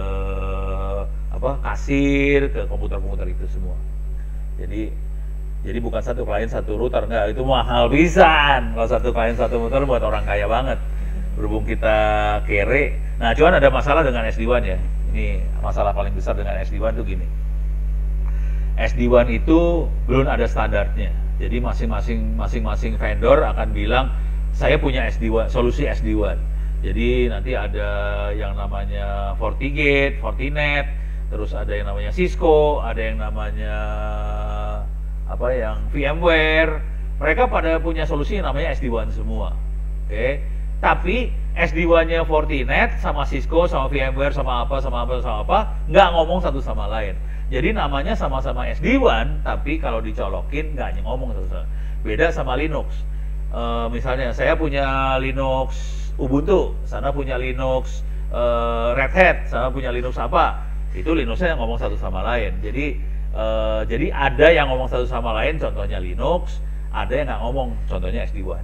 kasir, ke komputer-komputer itu semua. Jadi bukan satu klien satu router, enggak, itu mahal pisan. Kalau satu klien satu router buat orang kaya banget. Berhubung kita kere. Nah, cuman ada masalah dengan SD-WAN ya. Ini masalah paling besar dengan SD-WAN tuh gini. SD-WAN itu belum ada standarnya. Jadi masing-masing vendor akan bilang saya punya SD-WAN, solusi SD-WAN. Jadi nanti ada yang namanya FortiGate, Fortinet, terus ada yang namanya Cisco, ada yang namanya yang VMware. Mereka pada punya solusi yang namanya SD-WAN semua. Oke. Tapi SD-WAN-nya Fortinet sama Cisco sama VMware sama apa nggak ngomong satu sama lain. Jadi namanya sama-sama SD-WAN, tapi kalau dicolokin nggak ngomong satu sama lain. Beda sama Linux. Misalnya saya punya Linux Ubuntu, sana punya Linux Red Hat, sana punya Linux apa, itu Linuxnya yang ngomong satu sama lain. Jadi ada yang ngomong satu sama lain, contohnya Linux, ada yang nggak ngomong, contohnya SD-WAN.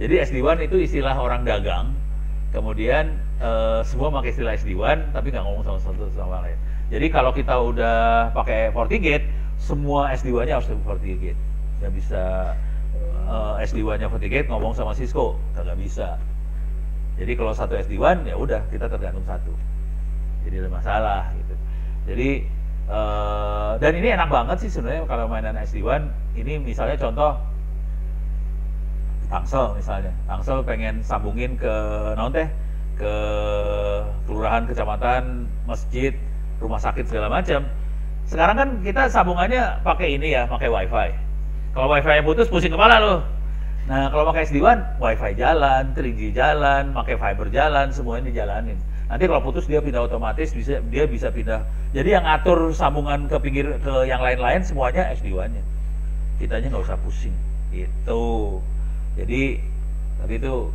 Jadi SD-WAN itu istilah orang dagang, kemudian semua pakai istilah SD-WAN, tapi nggak ngomong satu sama lain. Jadi kalau kita udah pakai FortiGate, semua SD-WAN-nya harus pakai FortiGate. Nggak bisa SD-WAN-nya FortiGate ngomong sama Cisco, nggak bisa. Jadi kalau satu SD-WAN ya udah kita tergantung satu. Jadi ada masalah gitu. Jadi dan ini enak banget sih sebenarnya kalau mainan SD-WAN. Ini misalnya contoh Tangsel misalnya. Tangsel pengen sambungin ke naon teh, ke kelurahan, kecamatan, masjid, rumah sakit segala macam. Sekarang kan kita sambungannya pakai ini ya, pakai WiFi. Kalau WiFi-nya putus pusing kepala loh. Nah, kalau pakai SD-WAN, WiFi jalan, 3G jalan, pakai fiber jalan, semuanya dijalanin. Nanti kalau putus dia pindah otomatis, dia bisa pindah. Jadi yang ngatur sambungan ke pinggir ke yang lain-lain semuanya SD-WAN-nya. Kitanya nggak usah pusing. Itu. Jadi tapi itu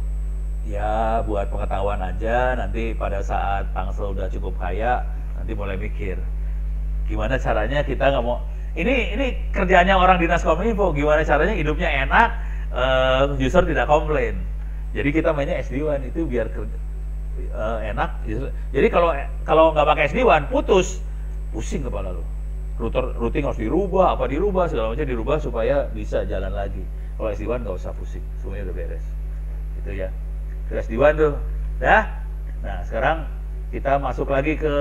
ya buat pengetahuan aja. Nanti pada saat Tangsel udah cukup kaya, nanti mulai mikir gimana caranya kita nggak mau. Ini kerjanya orang dinas kominfo. Gimana caranya hidupnya enak, user tidak komplain. Jadi kita mainnya SD-WAN itu biar enak. Jadi kalau nggak pakai SD-WAN putus, pusing kepala lo. Routing harus dirubah, segala macam dirubah supaya bisa jalan lagi. Kalau SD-WAN nggak usah pusing, semuanya udah beres. Itu ya. Ke SD-WAN tuh, dah. Nah sekarang kita masuk lagi ke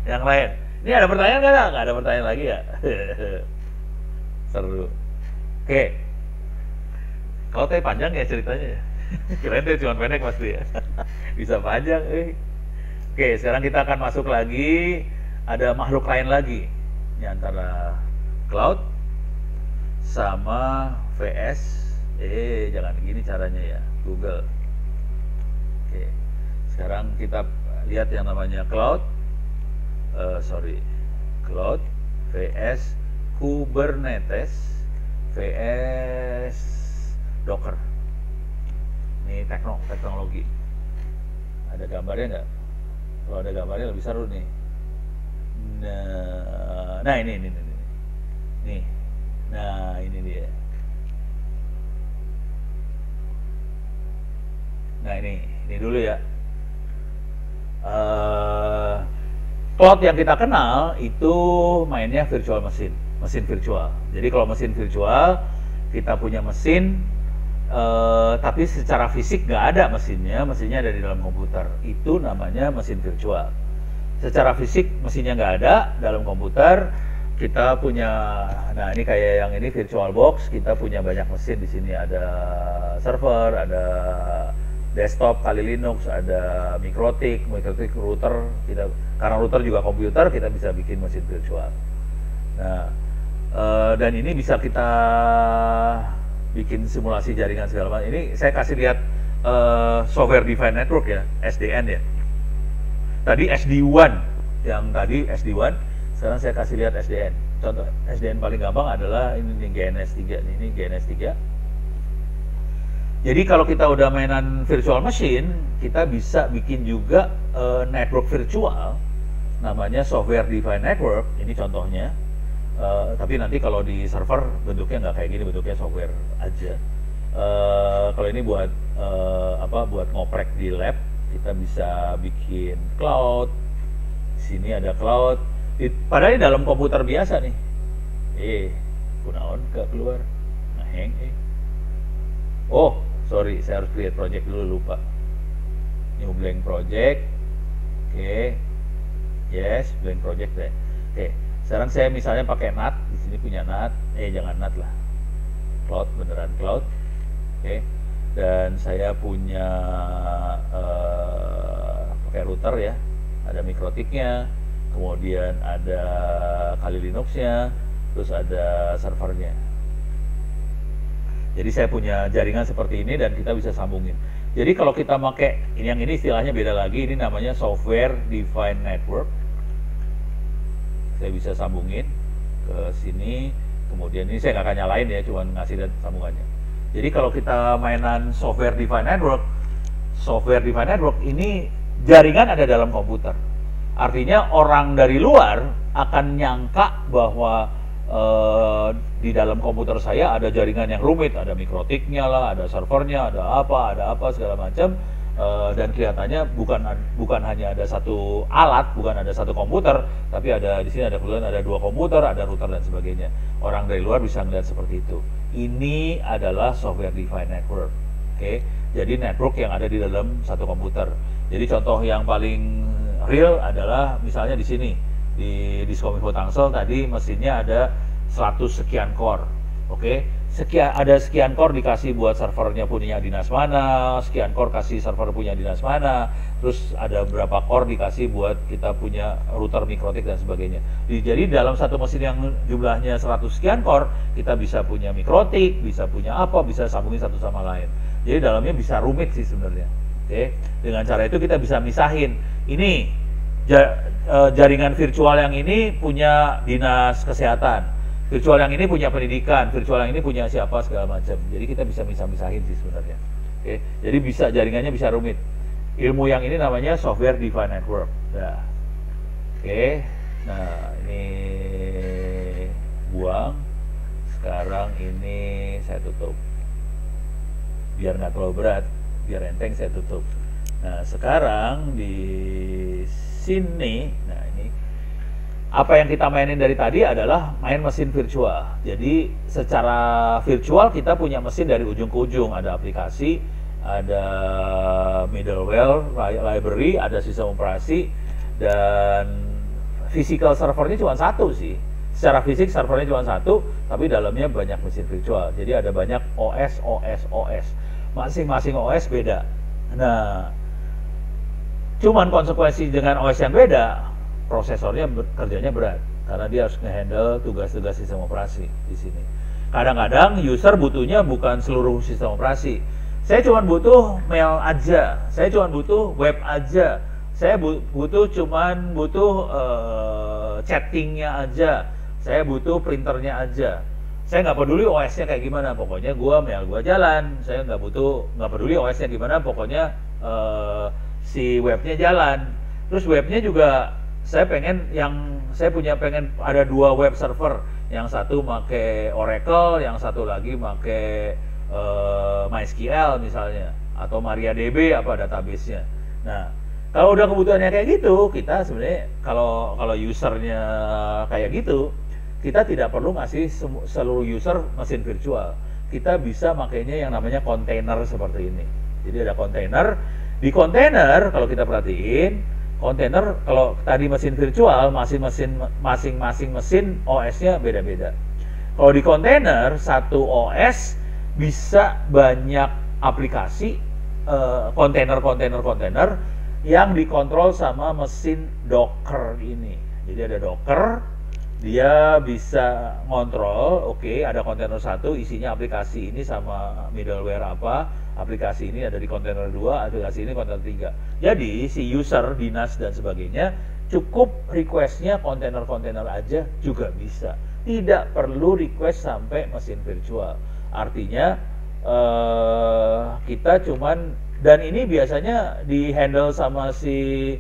yang lain. Ini ada pertanyaan nggak? Nggak ada pertanyaan lagi ya? Seru. Oke. Kalau teh panjang ya ceritanya ya. Kirain teh cuma pendek pasti ya. Bisa panjang. Oke, sekarang kita akan masuk lagi. Ada makhluk lain lagi. Ini antara cloud sama VS. Jangan gini caranya ya. Google. Oke. Sekarang kita lihat yang namanya cloud. Cloud VS Kubernetes VS Docker. Ini teknologi. Ada gambarnya nggak? Kalau ada gambarnya lebih seru nih. Nah ini. Nih. Nah ini dia. Nah ini dulu ya. Cloud yang kita kenal itu mainnya virtual mesin virtual. Jadi kalau mesin virtual kita punya mesin, tapi secara fisik nggak ada mesinnya ada di dalam komputer. Itu namanya mesin virtual. Secara fisik mesinnya nggak ada dalam komputer. Kita punya, nah ini kayak yang ini VirtualBox. Kita punya banyak mesin di sini. Ada server, ada desktop kali Linux, ada mikrotik router. Karena router juga komputer, kita bisa bikin mesin virtual. Nah, dan ini bisa kita bikin simulasi jaringan segala macam. Ini saya kasih lihat software defined network ya, SDN ya. Tadi SD-WAN, yang tadi SD-WAN. Sekarang saya kasih lihat SDN. Contoh SDN paling gampang adalah ini GNS3. Ini GNS3. Jadi kalau kita udah mainan virtual machine, kita bisa bikin juga network virtual, namanya software defined network. Ini contohnya. Tapi nanti kalau di server bentuknya nggak kayak gini, bentuknya software aja. Kalau ini buat buat ngoprek di lab, kita bisa bikin cloud. Di sini ada cloud. Padahal ini dalam komputer biasa nih. Kunaon keluar. Ngeheng. Oh, sorry, saya harus create project dulu, lupa. New blank project. Oke. Yes, blank project deh. Oke. Sekarang saya misalnya pakai NAT, di sini punya NAT. Jangan NAT lah. Cloud, beneran cloud. Oke. Dan saya punya pakai router ya. Ada mikrotiknya, kemudian ada kali Linux-nya, terus ada servernya. Jadi saya punya jaringan seperti ini dan kita bisa sambungin. Jadi kalau kita pakai yang ini istilahnya beda lagi, ini namanya software defined network. Saya bisa sambungin ke sini, kemudian ini saya nggak akan nyalain ya, cuma ngasih lihat sambungannya. Jadi kalau kita mainan software defined network ini jaringan ada dalam komputer. Artinya orang dari luar akan nyangka bahwa di dalam komputer saya ada jaringan yang rumit, ada mikrotiknya lah, ada servernya, ada apa segala macam, dan kelihatannya bukan hanya ada satu alat, bukan ada satu komputer, tapi ada di sini ada dua komputer, ada router dan sebagainya. Orang dari luar bisa melihat seperti itu. Ini adalah software defined network. Oke, jadi network yang ada di dalam satu komputer. Jadi contoh yang paling real adalah misalnya di sini di Diskominfo Tangsel tadi mesinnya ada 100 sekian core. Oke, ada sekian core dikasih buat servernya punya dinas mana, sekian core kasih server punya dinas mana, terus ada berapa core dikasih buat kita punya router mikrotik dan sebagainya. Jadi dalam satu mesin yang jumlahnya 100 sekian core, kita bisa punya mikrotik, bisa punya apa, bisa sambungin satu sama lain. Jadi dalamnya bisa rumit sih sebenarnya. Oke, dengan cara itu kita bisa misahin. Ini jaringan virtual yang ini punya dinas kesehatan, virtual yang ini punya pendidikan, virtual yang ini punya siapa segala macam. Jadi kita bisa misah-misahin sih sebenarnya. Oke, jadi bisa jaringannya bisa rumit. Ilmu yang ini namanya software defined network. Nah, oke, nah ini buang. Sekarang ini saya tutup. Biar nggak terlalu berat, biar enteng saya tutup. Nah sekarang di sini, nah ini apa yang kita mainin dari tadi adalah main mesin virtual. Jadi secara virtual kita punya mesin dari ujung ke ujung, ada aplikasi, ada middleware, library, ada sistem operasi, dan physical servernya cuma satu sih. Secara fisik servernya cuma satu, tapi dalamnya banyak mesin virtual. Jadi ada banyak OS. Masing-masing OS beda. Nah, cuman konsekuensi dengan OS yang beda, prosesornya kerjanya berat karena dia harus nge-handle tugas-tugas sistem operasi di sini. Kadang-kadang user butuhnya bukan seluruh sistem operasi. Saya cuma butuh mail aja, saya cuma butuh web aja, saya butuh chattingnya aja, saya butuh printernya aja. Saya nggak peduli OS-nya kayak gimana, pokoknya mail gua jalan. Saya nggak peduli OS-nya gimana, pokoknya si webnya jalan. Terus webnya juga saya pengen ada 2 web server, yang satu pakai Oracle, yang satu lagi pakai MySQL misalnya, atau MariaDB apa database-nya. Nah, kalau udah kebutuhannya kayak gitu, kita sebenarnya kalau usernya kayak gitu, kita tidak perlu ngasih seluruh user mesin virtual. Kita bisa makainya yang namanya kontainer seperti ini. Jadi ada kontainer. Di kontainer kalau kita perhatiin, kontainer kalau tadi mesin virtual, masing-masing mesin OS-nya beda-beda. Kalau di kontainer, satu OS bisa banyak aplikasi kontainer yang dikontrol sama mesin Docker ini. Jadi ada Docker, dia bisa ngontrol, oke, ada kontainer satu isinya aplikasi ini sama middleware apa, aplikasi ini ada di kontainer 2, aplikasi ini kontainer 3. Jadi si user, dinas dan sebagainya cukup requestnya kontainer-kontainer aja juga bisa, tidak perlu request sampai mesin virtual. Artinya kita cuman, dan ini biasanya di handle sama si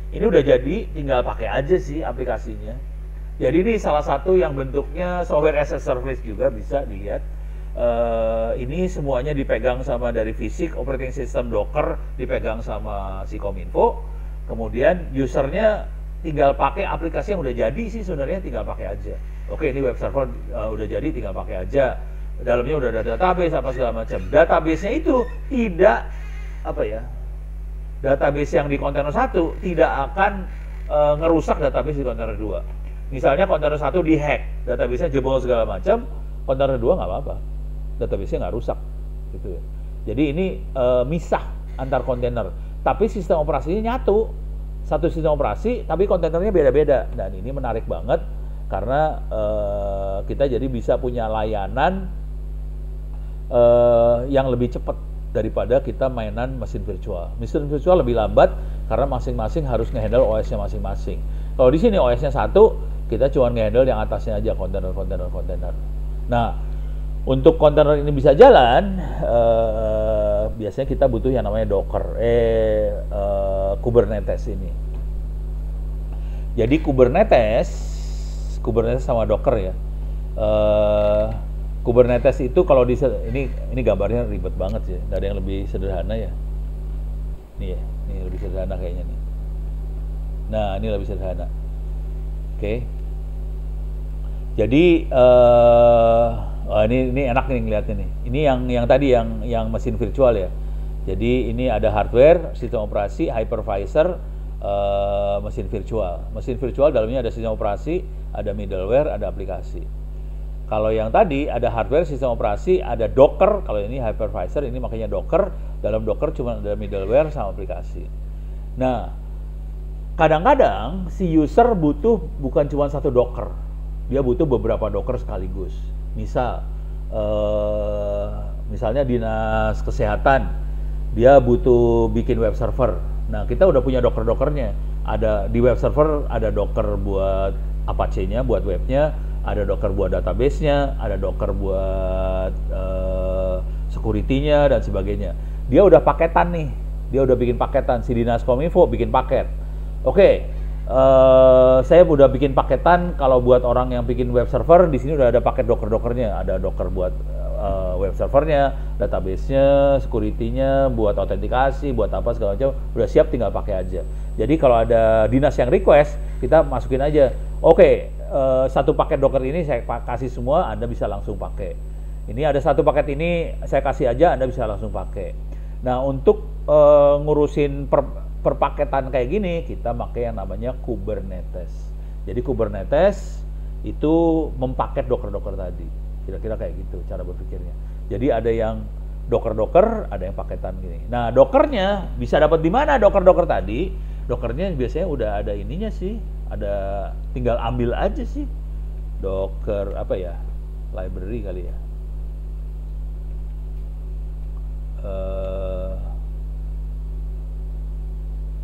ini udah jadi, tinggal pakai aja sih aplikasinya. Jadi ini salah satu yang bentuknya software as a service juga bisa dilihat. Ini semuanya dipegang sama dari fisik, operating system Docker dipegang sama si Kominfo. Kemudian usernya tinggal pakai aplikasi yang udah jadi sih sebenarnya, tinggal pakai aja. Oke, ini web server udah jadi, tinggal pakai aja. Dalamnya udah ada database apa segala macam. Database-nya itu tidak database yang di kontainer 1 tidak akan ngerusak database di kontainer 2. Misalnya kontainer 1 dihack, database-nya jebol segala macam, kontainer 2 nggak apa-apa, database-nya nggak rusak, gitu ya. Jadi ini misah antar kontainer, tapi sistem operasinya nyatu, satu sistem operasi, tapi kontainernya beda-beda. Dan ini menarik banget karena kita jadi bisa punya layanan yang lebih cepat daripada kita mainan mesin virtual. Mesin virtual lebih lambat karena masing-masing harus nge-handle OS-nya masing-masing. Kalau di sini OS-nya satu, kita cuma nge-handle yang atasnya aja, kontainer. Nah, untuk kontainer ini bisa jalan, biasanya kita butuh yang namanya Docker, Kubernetes ini. Jadi Kubernetes sama Docker ya. Kubernetes itu kalau ini gambarnya ribet banget sih, nggak ada yang lebih sederhana ya. Nih ya, ini lebih sederhana kayaknya nih. Nah, ini lebih sederhana. Oke. Jadi Oh, ini enak nih ngeliatnya nih. Ini yang tadi yang mesin virtual ya. Jadi ini ada hardware, sistem operasi, hypervisor, mesin virtual. Mesin virtual dalamnya ada sistem operasi, ada middleware, ada aplikasi. Kalau yang tadi ada hardware, sistem operasi, ada Docker. Kalau ini hypervisor, ini makanya Docker. Dalam Docker cuma ada middleware sama aplikasi. Nah, kadang-kadang si user butuh bukan cuma satu Docker. Dia butuh beberapa Docker sekaligus. Misalnya dinas kesehatan, dia butuh bikin web server. Nah, kita udah punya Docker-Dockernya. Ada di web server, ada Docker buat Apache-nya, buat webnya, ada Docker buat database-nya, ada Docker buat security-nya dan sebagainya. Dia udah paketan nih, dia udah bikin paketan. Si dinas kominfo bikin paket. Oke. Saya udah bikin paketan. Kalau buat orang yang bikin web server, di sini udah ada paket Docker-Dockernya. Ada Docker buat web servernya, database-nya, security-nya, buat autentikasi, buat apa segala macam, udah siap, tinggal pakai aja. Jadi kalau ada dinas yang request, kita masukin aja. Oke, satu paket Docker ini saya kasih semua, Anda bisa langsung pakai. Ini ada satu paket ini saya kasih aja, Anda bisa langsung pakai. Nah, untuk ngurusin perpaketan kayak gini, kita pakai yang namanya Kubernetes. Jadi Kubernetes itu mempaket Docker-Docker tadi. Kira-kira kayak gitu cara berpikirnya. Jadi ada yang Docker-Docker, ada yang paketan gini. Nah, Dockernya bisa dapat di mana Docker-Docker tadi? Dockernya biasanya udah ada ininya sih, ada tinggal ambil aja sih. Docker apa ya? Library kali ya.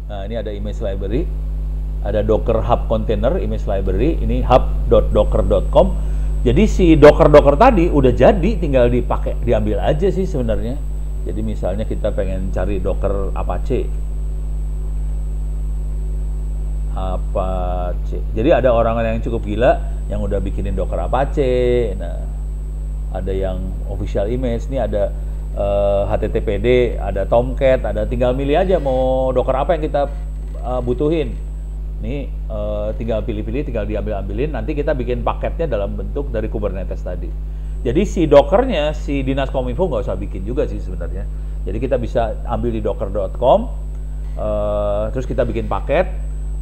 Nah, ini ada image library, ada Docker Hub Container image library, ini hub.docker.com. Jadi si Docker tadi udah jadi, tinggal dipakai, diambil aja sih sebenarnya. Jadi misalnya kita pengen cari Docker Apache. Jadi ada orang yang cukup gila yang udah bikinin Docker Apache. Nah, ada yang official image, nih ada HTTPD, ada Tomcat, ada, tinggal milih aja mau Docker apa yang kita butuhin. Nih tinggal pilih-pilih, tinggal diambil-ambilin, nanti kita bikin paketnya dalam bentuk dari Kubernetes tadi. Jadi si Dockernya, si dinas kominfo nggak usah bikin juga sih sebenarnya. Jadi kita bisa ambil di docker.com, terus kita bikin paket.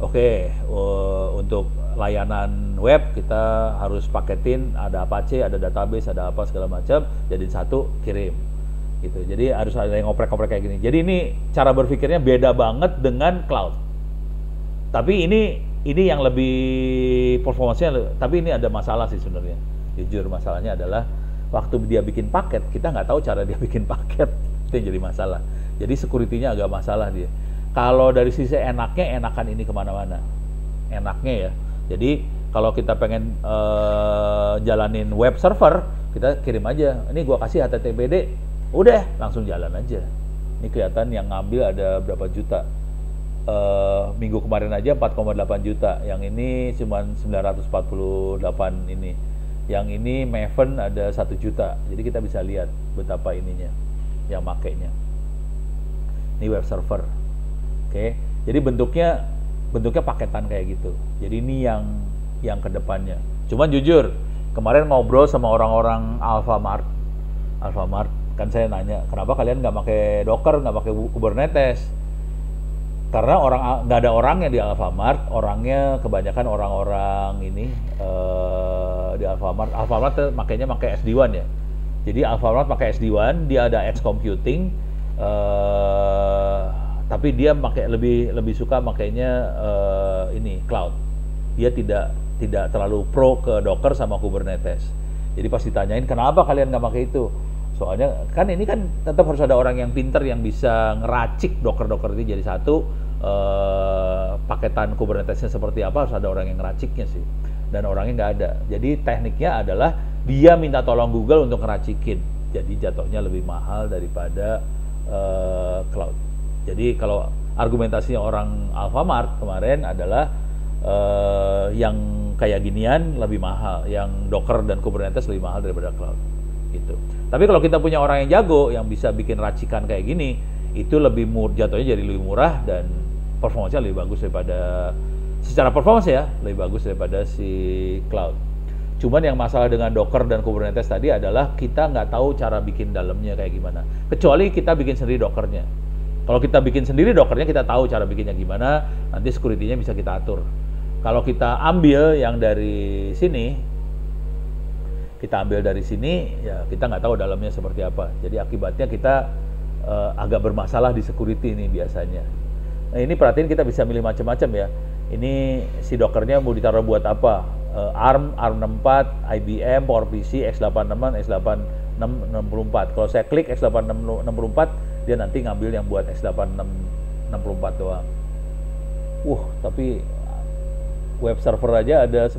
Oke, untuk layanan web kita harus paketin, ada Apache, ada database, ada apa segala macam, jadi satu kirim. Gitu. Jadi harus ada yang ngoprek-ngoprek kayak gini. Jadi ini cara berpikirnya beda banget dengan cloud. Tapi ini yang lebih performanya, tapi ini ada masalah sih sebenarnya. Jujur masalahnya adalah waktu dia bikin paket, kita nggak tahu cara dia bikin paket. Itu yang jadi masalah. Jadi security-nya agak masalah dia. Kalau dari sisi enaknya, enakan ini kemana-mana. Enaknya ya. Jadi kalau kita pengen jalanin web server, kita kirim aja. Ini gua kasih HTTPD, udah langsung jalan aja. Ini kelihatan yang ngambil ada berapa juta. Minggu kemarin aja 4,8 juta. Yang ini cuma 948 ini. Yang ini Maven ada 1 juta. Jadi kita bisa lihat betapa ininya yang makainya. Ini web server. Oke. Jadi bentuknya paketan kayak gitu. Jadi ini yang kedepannya. Cuman jujur, kemarin ngobrol sama orang-orang Alfamart kan saya nanya, kenapa kalian nggak pakai Docker, nggak pakai Kubernetes? Karena nggak ada orangnya di Alfamart, orangnya kebanyakan orang-orang ini di Alfamart makanya pakai SD-WAN ya. Jadi Alfamart pakai SD-WAN, dia ada edge computing, tapi dia lebih suka makainya ini cloud. Dia tidak terlalu pro ke Docker sama Kubernetes. Jadi pas ditanyain kenapa kalian nggak pakai itu? Soalnya kan ini kan tetap harus ada orang yang pinter yang bisa ngeracik Docker ini jadi satu, paketan Kubernetesnya seperti apa, harus ada orang yang ngeraciknya sih. Dan orangnya nggak ada. Jadi tekniknya adalah dia minta tolong Google untuk ngeracikin. Jadi jatuhnya lebih mahal daripada cloud. Jadi kalau argumentasinya orang Alfamart kemarin adalah yang kayak ginian lebih mahal, yang Docker dan Kubernetes lebih mahal daripada cloud. Gitu. Tapi kalau kita punya orang yang jago yang bisa bikin racikan kayak gini, itu lebih jatuhnya jadi lebih murah dan performanya lebih bagus daripada, secara performance ya, lebih bagus daripada si cloud. Cuman yang masalah dengan Docker dan Kubernetes tadi adalah kita nggak tahu cara bikin dalamnya kayak gimana. Kecuali kita bikin sendiri Dockernya. Kalau kita bikin sendiri Dockernya, kita tahu cara bikinnya gimana, nanti security-nya bisa kita atur. Kalau kita ambil yang dari sini, ya kita nggak tahu dalamnya seperti apa. Jadi akibatnya kita agak bermasalah di security ini biasanya. Nah ini perhatiin, kita bisa milih macam-macam ya. Ini si Dockernya mau ditaruh buat apa? ARM, ARM64, IBM, PowerPC, x86, x86-64. Kalau saya klik x86-64, dia nanti ngambil yang buat x86-64 doang. Tapi web server aja ada 10.000.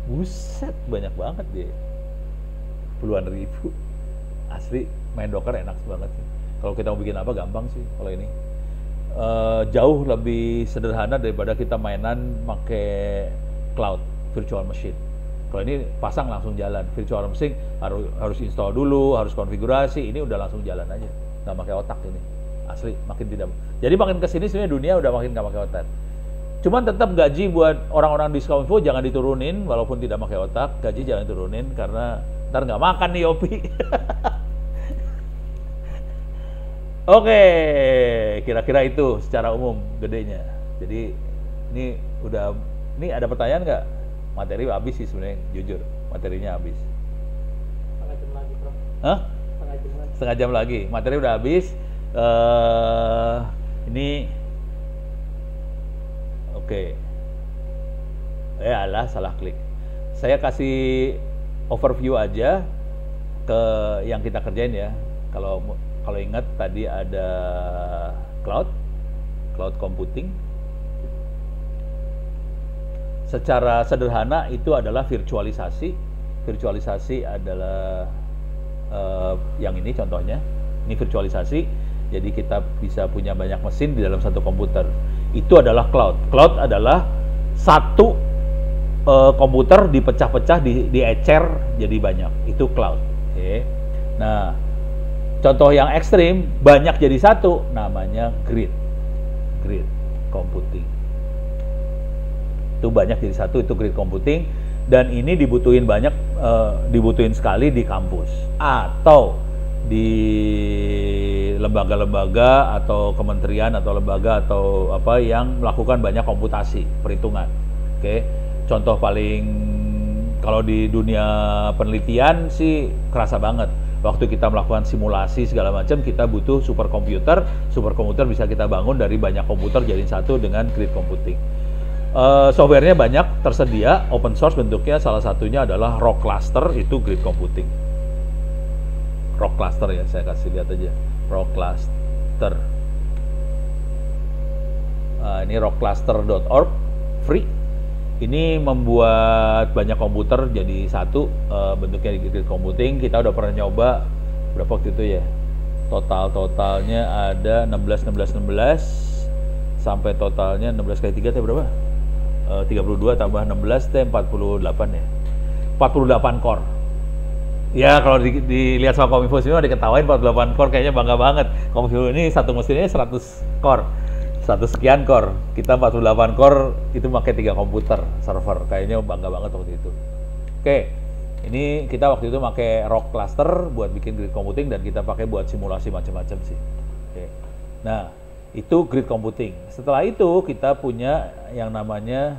Buset, banyak banget deh. Puluhan ribu. Asli, main Docker enak banget sih. Kalau kita mau bikin apa, gampang sih kalau ini. Jauh lebih sederhana daripada kita mainan pakai cloud, virtual machine. Kalau ini pasang langsung jalan. Virtual machine harus install dulu, harus konfigurasi. Ini udah langsung jalan aja, nggak pakai otak ini. Asli, makin tidak. Jadi makin kesini sebenarnya dunia udah makin nggak pakai otak. Cuman tetap gaji buat orang-orang di Skominfo jangan diturunin, walaupun tidak pakai otak. Gaji jangan turunin karena ntar nggak makan nih Yopi. Oke, kira-kira itu secara umum gedenya. Jadi ini ada pertanyaan nggak? Materi habis sih sebenarnya, jujur materinya habis. Setengah jam lagi, Bro. Hah? Setengah jam lagi. Materi udah habis. Ini oke. Alah, salah klik. Saya kasih overview aja ke yang kita kerjain ya. Kalau ingat tadi ada cloud computing. Secara sederhana itu adalah virtualisasi. Virtualisasi adalah yang ini contohnya. Ini virtualisasi. Jadi kita bisa punya banyak mesin di dalam satu komputer. Itu adalah cloud. Cloud adalah satu komputer dipecah-pecah, diecer jadi banyak. Itu cloud. Oke. Nah, contoh yang ekstrim, banyak jadi satu, namanya grid computing. Itu banyak jadi satu, itu grid computing, dan ini dibutuhin sekali di kampus atau di lembaga-lembaga atau kementerian atau lembaga atau apa yang melakukan banyak komputasi perhitungan. Oke, contoh paling kalau di dunia penelitian sih kerasa banget. Waktu kita melakukan simulasi segala macam, kita butuh superkomputer. Superkomputer bisa kita bangun dari banyak komputer jadi satu dengan grid computing. Softwarenya banyak tersedia, open source bentuknya, salah satunya adalah Rock Cluster, itu grid computing. Rock Cluster ya, saya kasih lihat aja. Rock Cluster. Ini rockcluster.org, free. Ini membuat banyak komputer jadi satu, bentuknya di grid computing. Kita udah pernah nyoba berapa waktu itu ya? Totalnya ada 16 sampai totalnya 16 kali 3 itu berapa? 32 tambah 16 itu 48 ya. 48 core. Ya kalau dilihat sama Kominfo sini udah diketawain 48 core, kayaknya bangga banget. Kominfo ini satu mesinnya 100 core. 100 sekian core. Kita 48 core itu pakai 3 komputer server. Kayaknya bangga banget waktu itu. Oke. Ini kita waktu itu pakai Rock Cluster buat bikin grid computing dan kita pakai buat simulasi macam-macam sih. Oke. Nah, itu grid computing. Setelah itu kita punya yang namanya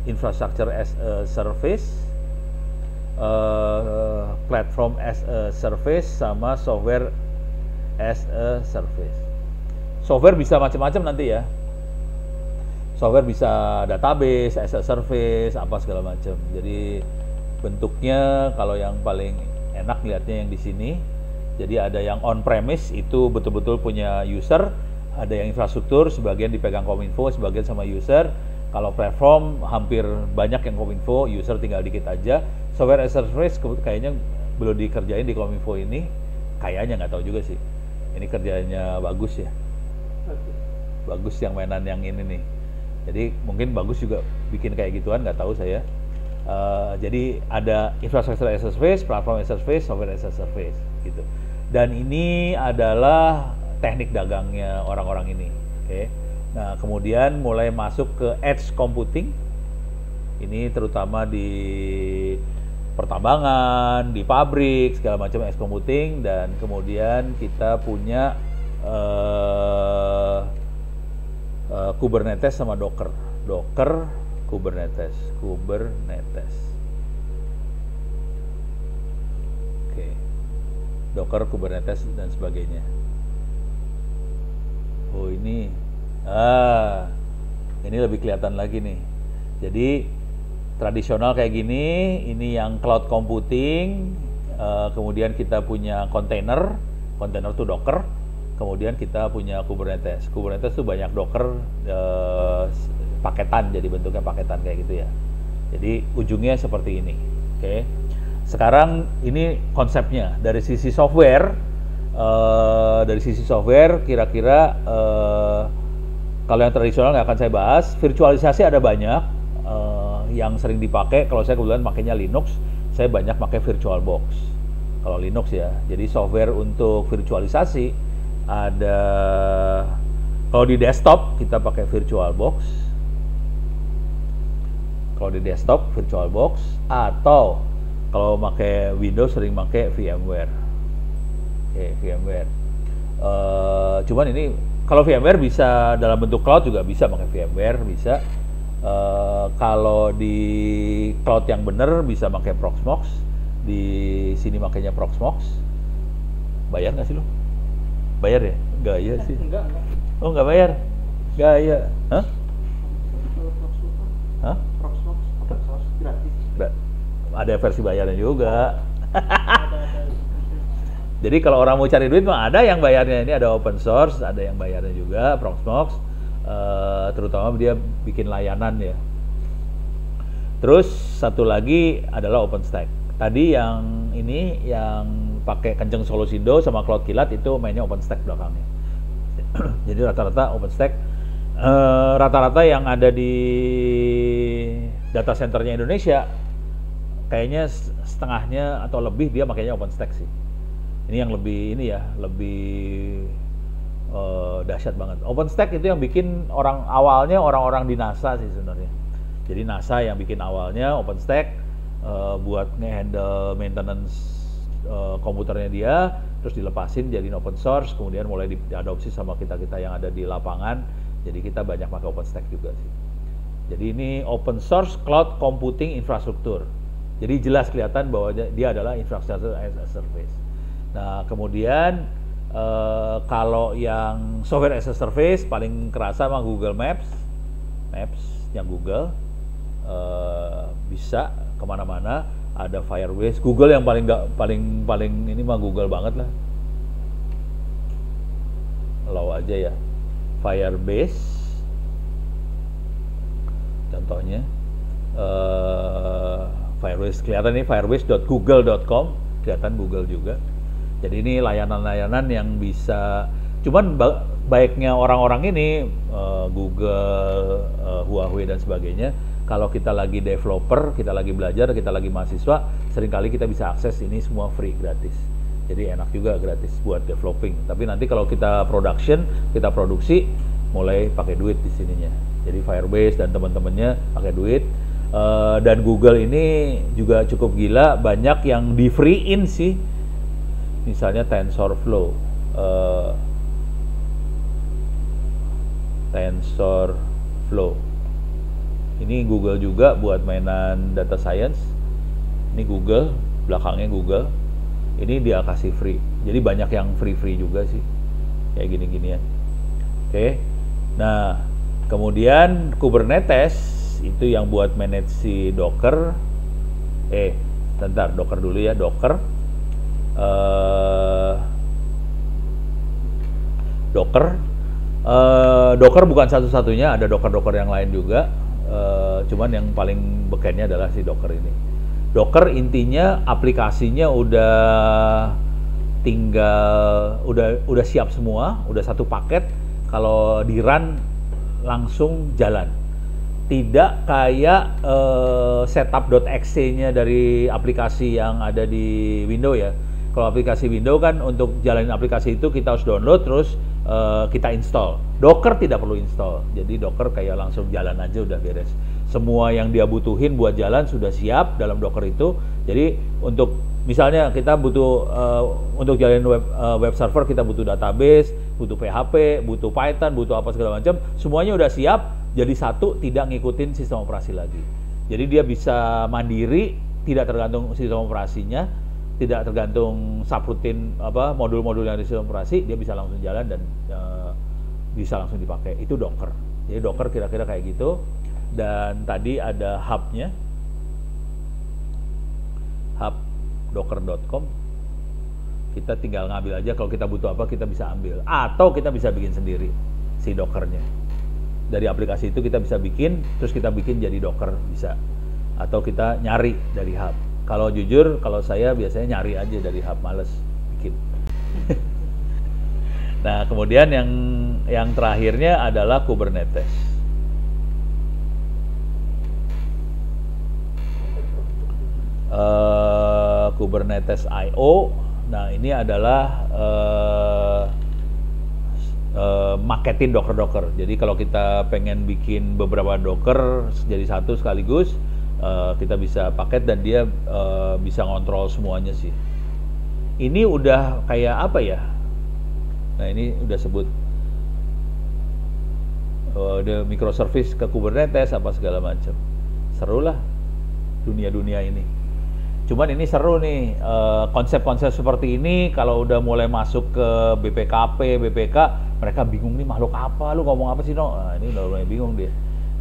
infrastructure as a service, platform as a service, sama software as a service. Software bisa macam-macam nanti ya. Software bisa database, as a service, apa segala macam. Jadi bentuknya kalau yang paling enak lihatnya yang di sini. Jadi ada yang on-premise, itu betul-betul punya user, ada yang infrastruktur, sebagian dipegang Kominfo, sebagian sama user. Kalau platform hampir banyak yang Kominfo, user tinggal dikit aja. Software as a service kayaknya belum dikerjain di Kominfo ini, kayaknya nggak tahu juga sih. Ini kerjanya bagus ya, bagus yang mainan yang ini nih. Jadi mungkin bagus juga bikin kayak gituan, nggak tahu saya. Jadi ada infrastructure as a service, platform as a service, software as a service gitu. Dan ini adalah teknik dagangnya orang-orang ini. Oke. Nah, kemudian mulai masuk ke edge computing. Ini terutama di pertambangan, di pabrik, segala macam edge computing, dan kemudian kita punya Kubernetes sama Docker. Kubernetes. Oke. Docker, Kubernetes dan sebagainya. Oh, ini lebih kelihatan lagi nih. Jadi tradisional kayak gini, ini yang cloud computing, kemudian kita punya kontainer tuh Docker, kemudian kita punya Kubernetes. Kubernetes tuh banyak Docker paketan, jadi bentuknya paketan kayak gitu ya. Jadi ujungnya seperti ini. Oke. Sekarang ini konsepnya dari sisi software. Kira-kira kalau yang tradisional nggak akan saya bahas. Virtualisasi ada banyak yang sering dipakai. Kalau saya kebetulan makainya Linux, saya banyak pakai VirtualBox. Kalau Linux ya. Jadi software untuk virtualisasi ada. Kalau di desktop kita pakai VirtualBox. Kalau di desktop VirtualBox, atau kalau pakai Windows sering pakai VMware. Oke, VMware. Cuman ini kalau VMware bisa dalam bentuk cloud juga bisa pakai VMware, bisa. Kalau di cloud yang bener bisa pakai Proxmox. Di sini makanya Proxmox. Bayar nggak sih lo? Bayar ya? Gaya sih. Enggak. Oh, nggak bayar? Gaya. Hah? Hah? Proxmox open source gratis. Ada versi bayarnya juga. Jadi kalau orang mau cari duit mah ada yang bayarnya, ini ada open source, ada yang bayarnya juga, Proxmox. Terutama dia bikin layanan ya. Terus satu lagi adalah OpenStack. Tadi yang ini yang pakai Kenceng Solusindo sama Cloud Kilat itu mainnya OpenStack belakangnya. Jadi rata-rata OpenStack, rata-rata yang ada di data centernya Indonesia kayaknya setengahnya atau lebih dia makanya OpenStack sih. Ini yang lebih dahsyat banget. OpenStack itu yang bikin orang di NASA sih sebenarnya. Jadi NASA yang bikin awalnya OpenStack buat nge-handle maintenance komputernya dia, terus dilepasin jadiin open source, kemudian mulai diadopsi sama kita-kita yang ada di lapangan. Jadi kita banyak pakai OpenStack juga sih. Jadi ini open source cloud computing infrastruktur. Jadi jelas kelihatan bahwa dia adalah infrastructure as a service. Nah, kemudian kalau yang software as a service paling kerasa sama Google Maps yang Google, bisa kemana-mana. Ada Firebase, Google yang paling ini mah Google banget lah. Low aja ya, Firebase contohnya. Firebase kelihatan nih, firebase.google.com, kelihatan Google juga. Jadi ini layanan-layanan yang bisa, cuman baiknya orang-orang ini, Google, Huawei dan sebagainya, kalau kita lagi developer, kita lagi belajar, kita lagi mahasiswa, seringkali kita bisa akses ini semua free, gratis. Jadi enak juga gratis buat developing. Tapi nanti kalau kita production, kita produksi, mulai pakai duit di sininya. Jadi Firebase dan teman-temannya pakai duit. Dan Google ini juga cukup gila, banyak yang di free-in sih. Misalnya TensorFlow. Ini Google juga buat mainan data science. Ini Google, belakangnya Google. Ini dia kasih free. Jadi banyak yang free juga sih. Kayak gini-ginian. Oke. Nah, kemudian Kubernetes itu yang buat manage si Docker. Docker dulu ya, Docker. Docker bukan satu-satunya, ada Docker yang lain juga. Cuman yang paling bekennya adalah si Docker ini. Docker intinya aplikasinya udah siap semua, udah satu paket. Kalau di run langsung jalan. Tidak kayak setup.exe-nya dari aplikasi yang ada di Windows ya. Kalau aplikasi Windows kan untuk jalanin aplikasi itu kita harus download terus kita install. Docker tidak perlu install. Jadi Docker kayak langsung jalan aja udah beres. Semua yang dia butuhin buat jalan sudah siap dalam Docker itu. Jadi untuk misalnya kita butuh untuk jalanin web server kita butuh database, butuh PHP, butuh Python, butuh apa segala macam, semuanya udah siap. Jadi satu, tidak ngikutin sistem operasi lagi. Jadi dia bisa mandiri, tidak tergantung sistem operasinya, tidak tergantung subroutine apa modul-modul yang di sistem operasi, dia bisa langsung jalan dan bisa langsung dipakai. Itu Docker. Jadi Docker kira-kira kayak gitu. Dan tadi ada hub-nya, hub docker.com. Kita tinggal ngambil aja, kalau kita butuh apa kita bisa ambil, atau kita bisa bikin sendiri si Dockernya. Dari aplikasi itu kita bisa bikin, terus kita bikin jadi Docker bisa, atau kita nyari dari hub. Kalau jujur, kalau saya biasanya nyari aja dari hub, males bikin. Nah, kemudian yang terakhirnya adalah Kubernetes. Kubernetes IO. Nah, ini adalah marketin Docker. Jadi kalau kita pengen bikin beberapa Docker jadi satu sekaligus, kita bisa paket dan dia bisa ngontrol semuanya sih. Ini udah kayak apa ya? Nah, ini udah sebut ada microservice ke Kubernetes apa segala macam. Seru lah dunia-dunia ini. Cuman ini seru nih, konsep-konsep seperti ini kalau udah mulai masuk ke BPKP, BPK, mereka bingung nih, makhluk apa, lu ngomong apa sih, no? Nah, ini udah mulai bingung dia.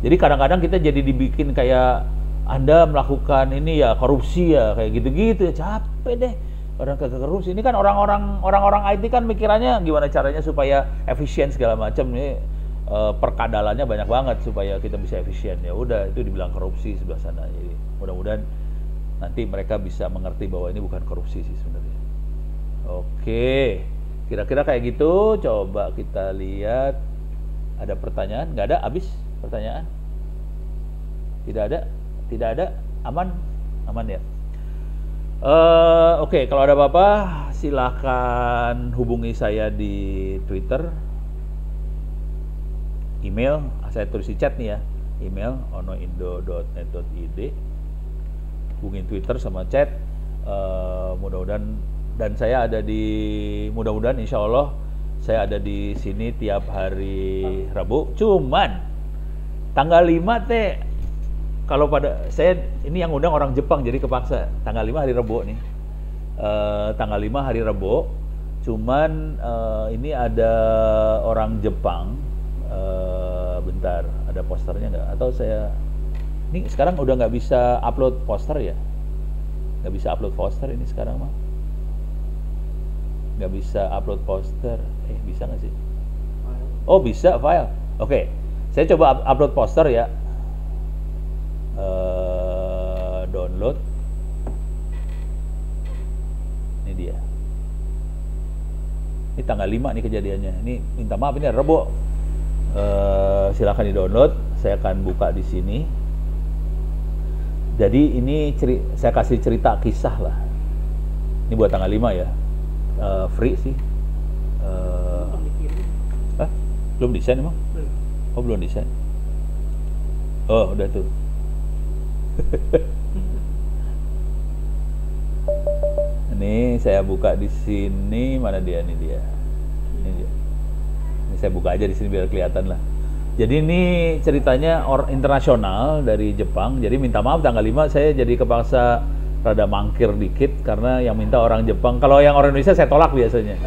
Jadi kadang-kadang kita jadi dibikin kayak, Anda melakukan ini ya, korupsi ya, kayak gitu-gitu ya, capek deh. Orang ke korupsi, ini kan orang-orang IT kan mikirannya gimana caranya supaya efisien segala macam. Ini perkadalannya banyak banget supaya kita bisa efisien. Ya udah, itu dibilang korupsi sebelah sana. Jadi mudah-mudahan nanti mereka bisa mengerti bahwa ini bukan korupsi sih sebenarnya. Oke, kira-kira kayak gitu. Coba kita lihat, ada pertanyaan? Nggak ada? Habis pertanyaan? Tidak ada? Aman ya? Oke, kalau ada apa-apa silakan hubungi saya di Twitter, email, saya tulis di chat nih ya, email onoindo.net.id, hubungin Twitter sama chat. Mudah-mudahan, dan saya ada di, mudah-mudahan insya Allah saya ada di sini tiap hari Rabu. Cuman tanggal 5 teh, kalau pada saya ini yang undang orang Jepang, jadi kepaksa tanggal 5 hari Rabu nih. Tanggal 5 hari Rabu. Cuman ini ada orang Jepang. Bentar, ada posternya nggak? Atau saya ini sekarang udah nggak bisa upload poster ya? Nggak bisa upload poster ini sekarang mah? Nggak bisa upload poster. Bisa nggak sih? Oh, bisa file. Oke, saya coba upload poster ya. Download. Ini dia. Ini tanggal 5 nih kejadiannya. Ini minta maaf, ini Rabu. Silakan di-download. Saya akan buka di sini. Jadi ini saya kasih cerita kisah lah. Ini buat tanggal 5 ya. Free sih. Belum desain emang? Oh, belum desain. Oh, udah tuh. Ini saya buka di sini, mana dia? Ini dia. Ini dia. Ini saya buka aja di sini biar kelihatan lah. Jadi ini ceritanya internasional dari Jepang. Jadi minta maaf tanggal 5 saya jadi kepaksa rada mangkir dikit karena yang minta orang Jepang. Kalau yang orang Indonesia saya tolak biasanya.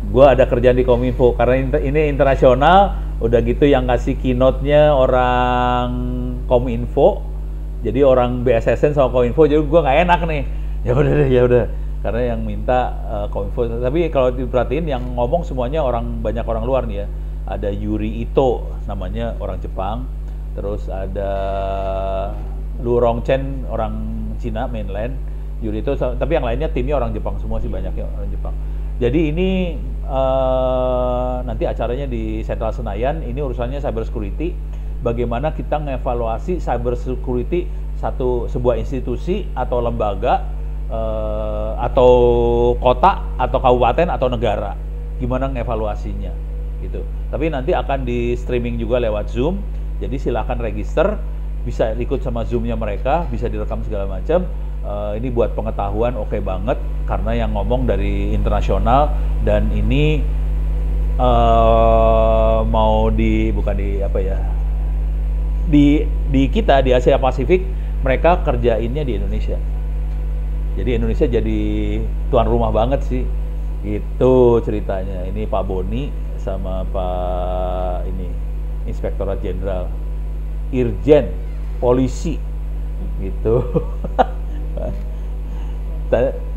Gua ada kerjaan di Kominfo karena ini internasional. Udah gitu yang ngasih keynote-nya orang Kominfo. Jadi orang BSSN sama Kominfo, jadi gue nggak enak nih. Ya udah. Karena yang minta Kominfo. Tapi kalau diperhatiin yang ngomong semuanya banyak orang luar nih ya. Ada Yuri Ito namanya, orang Jepang. Terus ada Lu Rongchen, orang Cina mainland. Yuri Ito, tapi yang lainnya timnya orang Jepang semua sih, banyaknya orang Jepang. Jadi ini nanti acaranya di Sentral Senayan. Ini urusannya cyber security. Bagaimana kita ngevaluasi cyber security sebuah institusi atau lembaga atau kota atau kabupaten atau negara, gimana ngevaluasinya gitu. Tapi nanti akan di streaming juga lewat Zoom, jadi silakan register, bisa ikut sama Zoom-nya mereka, bisa direkam segala macam. Ini buat pengetahuan oke banget, karena yang ngomong dari internasional, dan ini mau bukan di apa ya, di kita di Asia Pasifik, mereka kerjainnya di Indonesia. Jadi Indonesia jadi tuan rumah banget sih, itu ceritanya. Ini Pak Boni sama Pak ini Inspektorat Jenderal, Irjen Polisi gitu.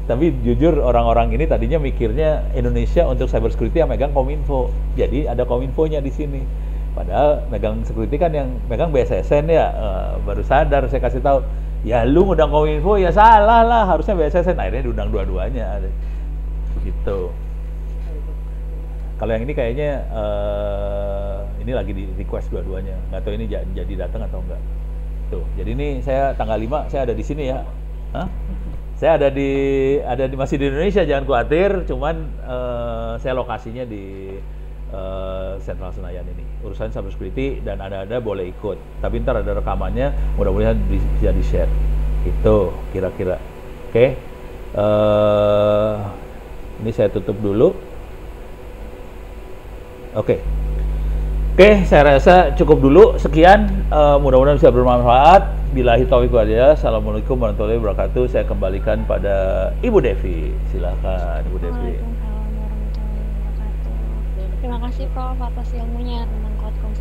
Tapi jujur orang-orang ini tadinya mikirnya Indonesia untuk cybersecurity yang megang Kominfo, jadi ada Kominfonya di sini. Padahal megang security kan yang megang BSSN ya. Baru sadar saya kasih tahu, ya lu ngundang Kominfo ya salah lah, harusnya BSSN. Akhirnya diundang dua-duanya gitu. Kalau yang ini kayaknya ini lagi di request dua-duanya, nggak tahu ini jadi datang atau enggak. Tuh, jadi ini saya tanggal 5 saya ada di sini ya. Hah? Saya ada di masih di Indonesia, jangan khawatir, cuman saya lokasinya di Sentral Senayan ini. Urusan cybersecurity dan ada boleh ikut. Tapi ntar ada rekamannya, mudah-mudahan bisa di-share. Itu kira-kira. Oke. Ini saya tutup dulu. Oke, saya rasa cukup dulu. Sekian, mudah-mudahan bisa bermanfaat. Billahi taufiq wal hidayah. Assalamualaikum warahmatullahi wabarakatuh. Saya kembalikan pada Ibu Devi. Silakan, Ibu Devi. Waalaikumsalam warahmatullahi wabarakatuh. Terima kasih Prof atas ilmunya tentang cloud computing.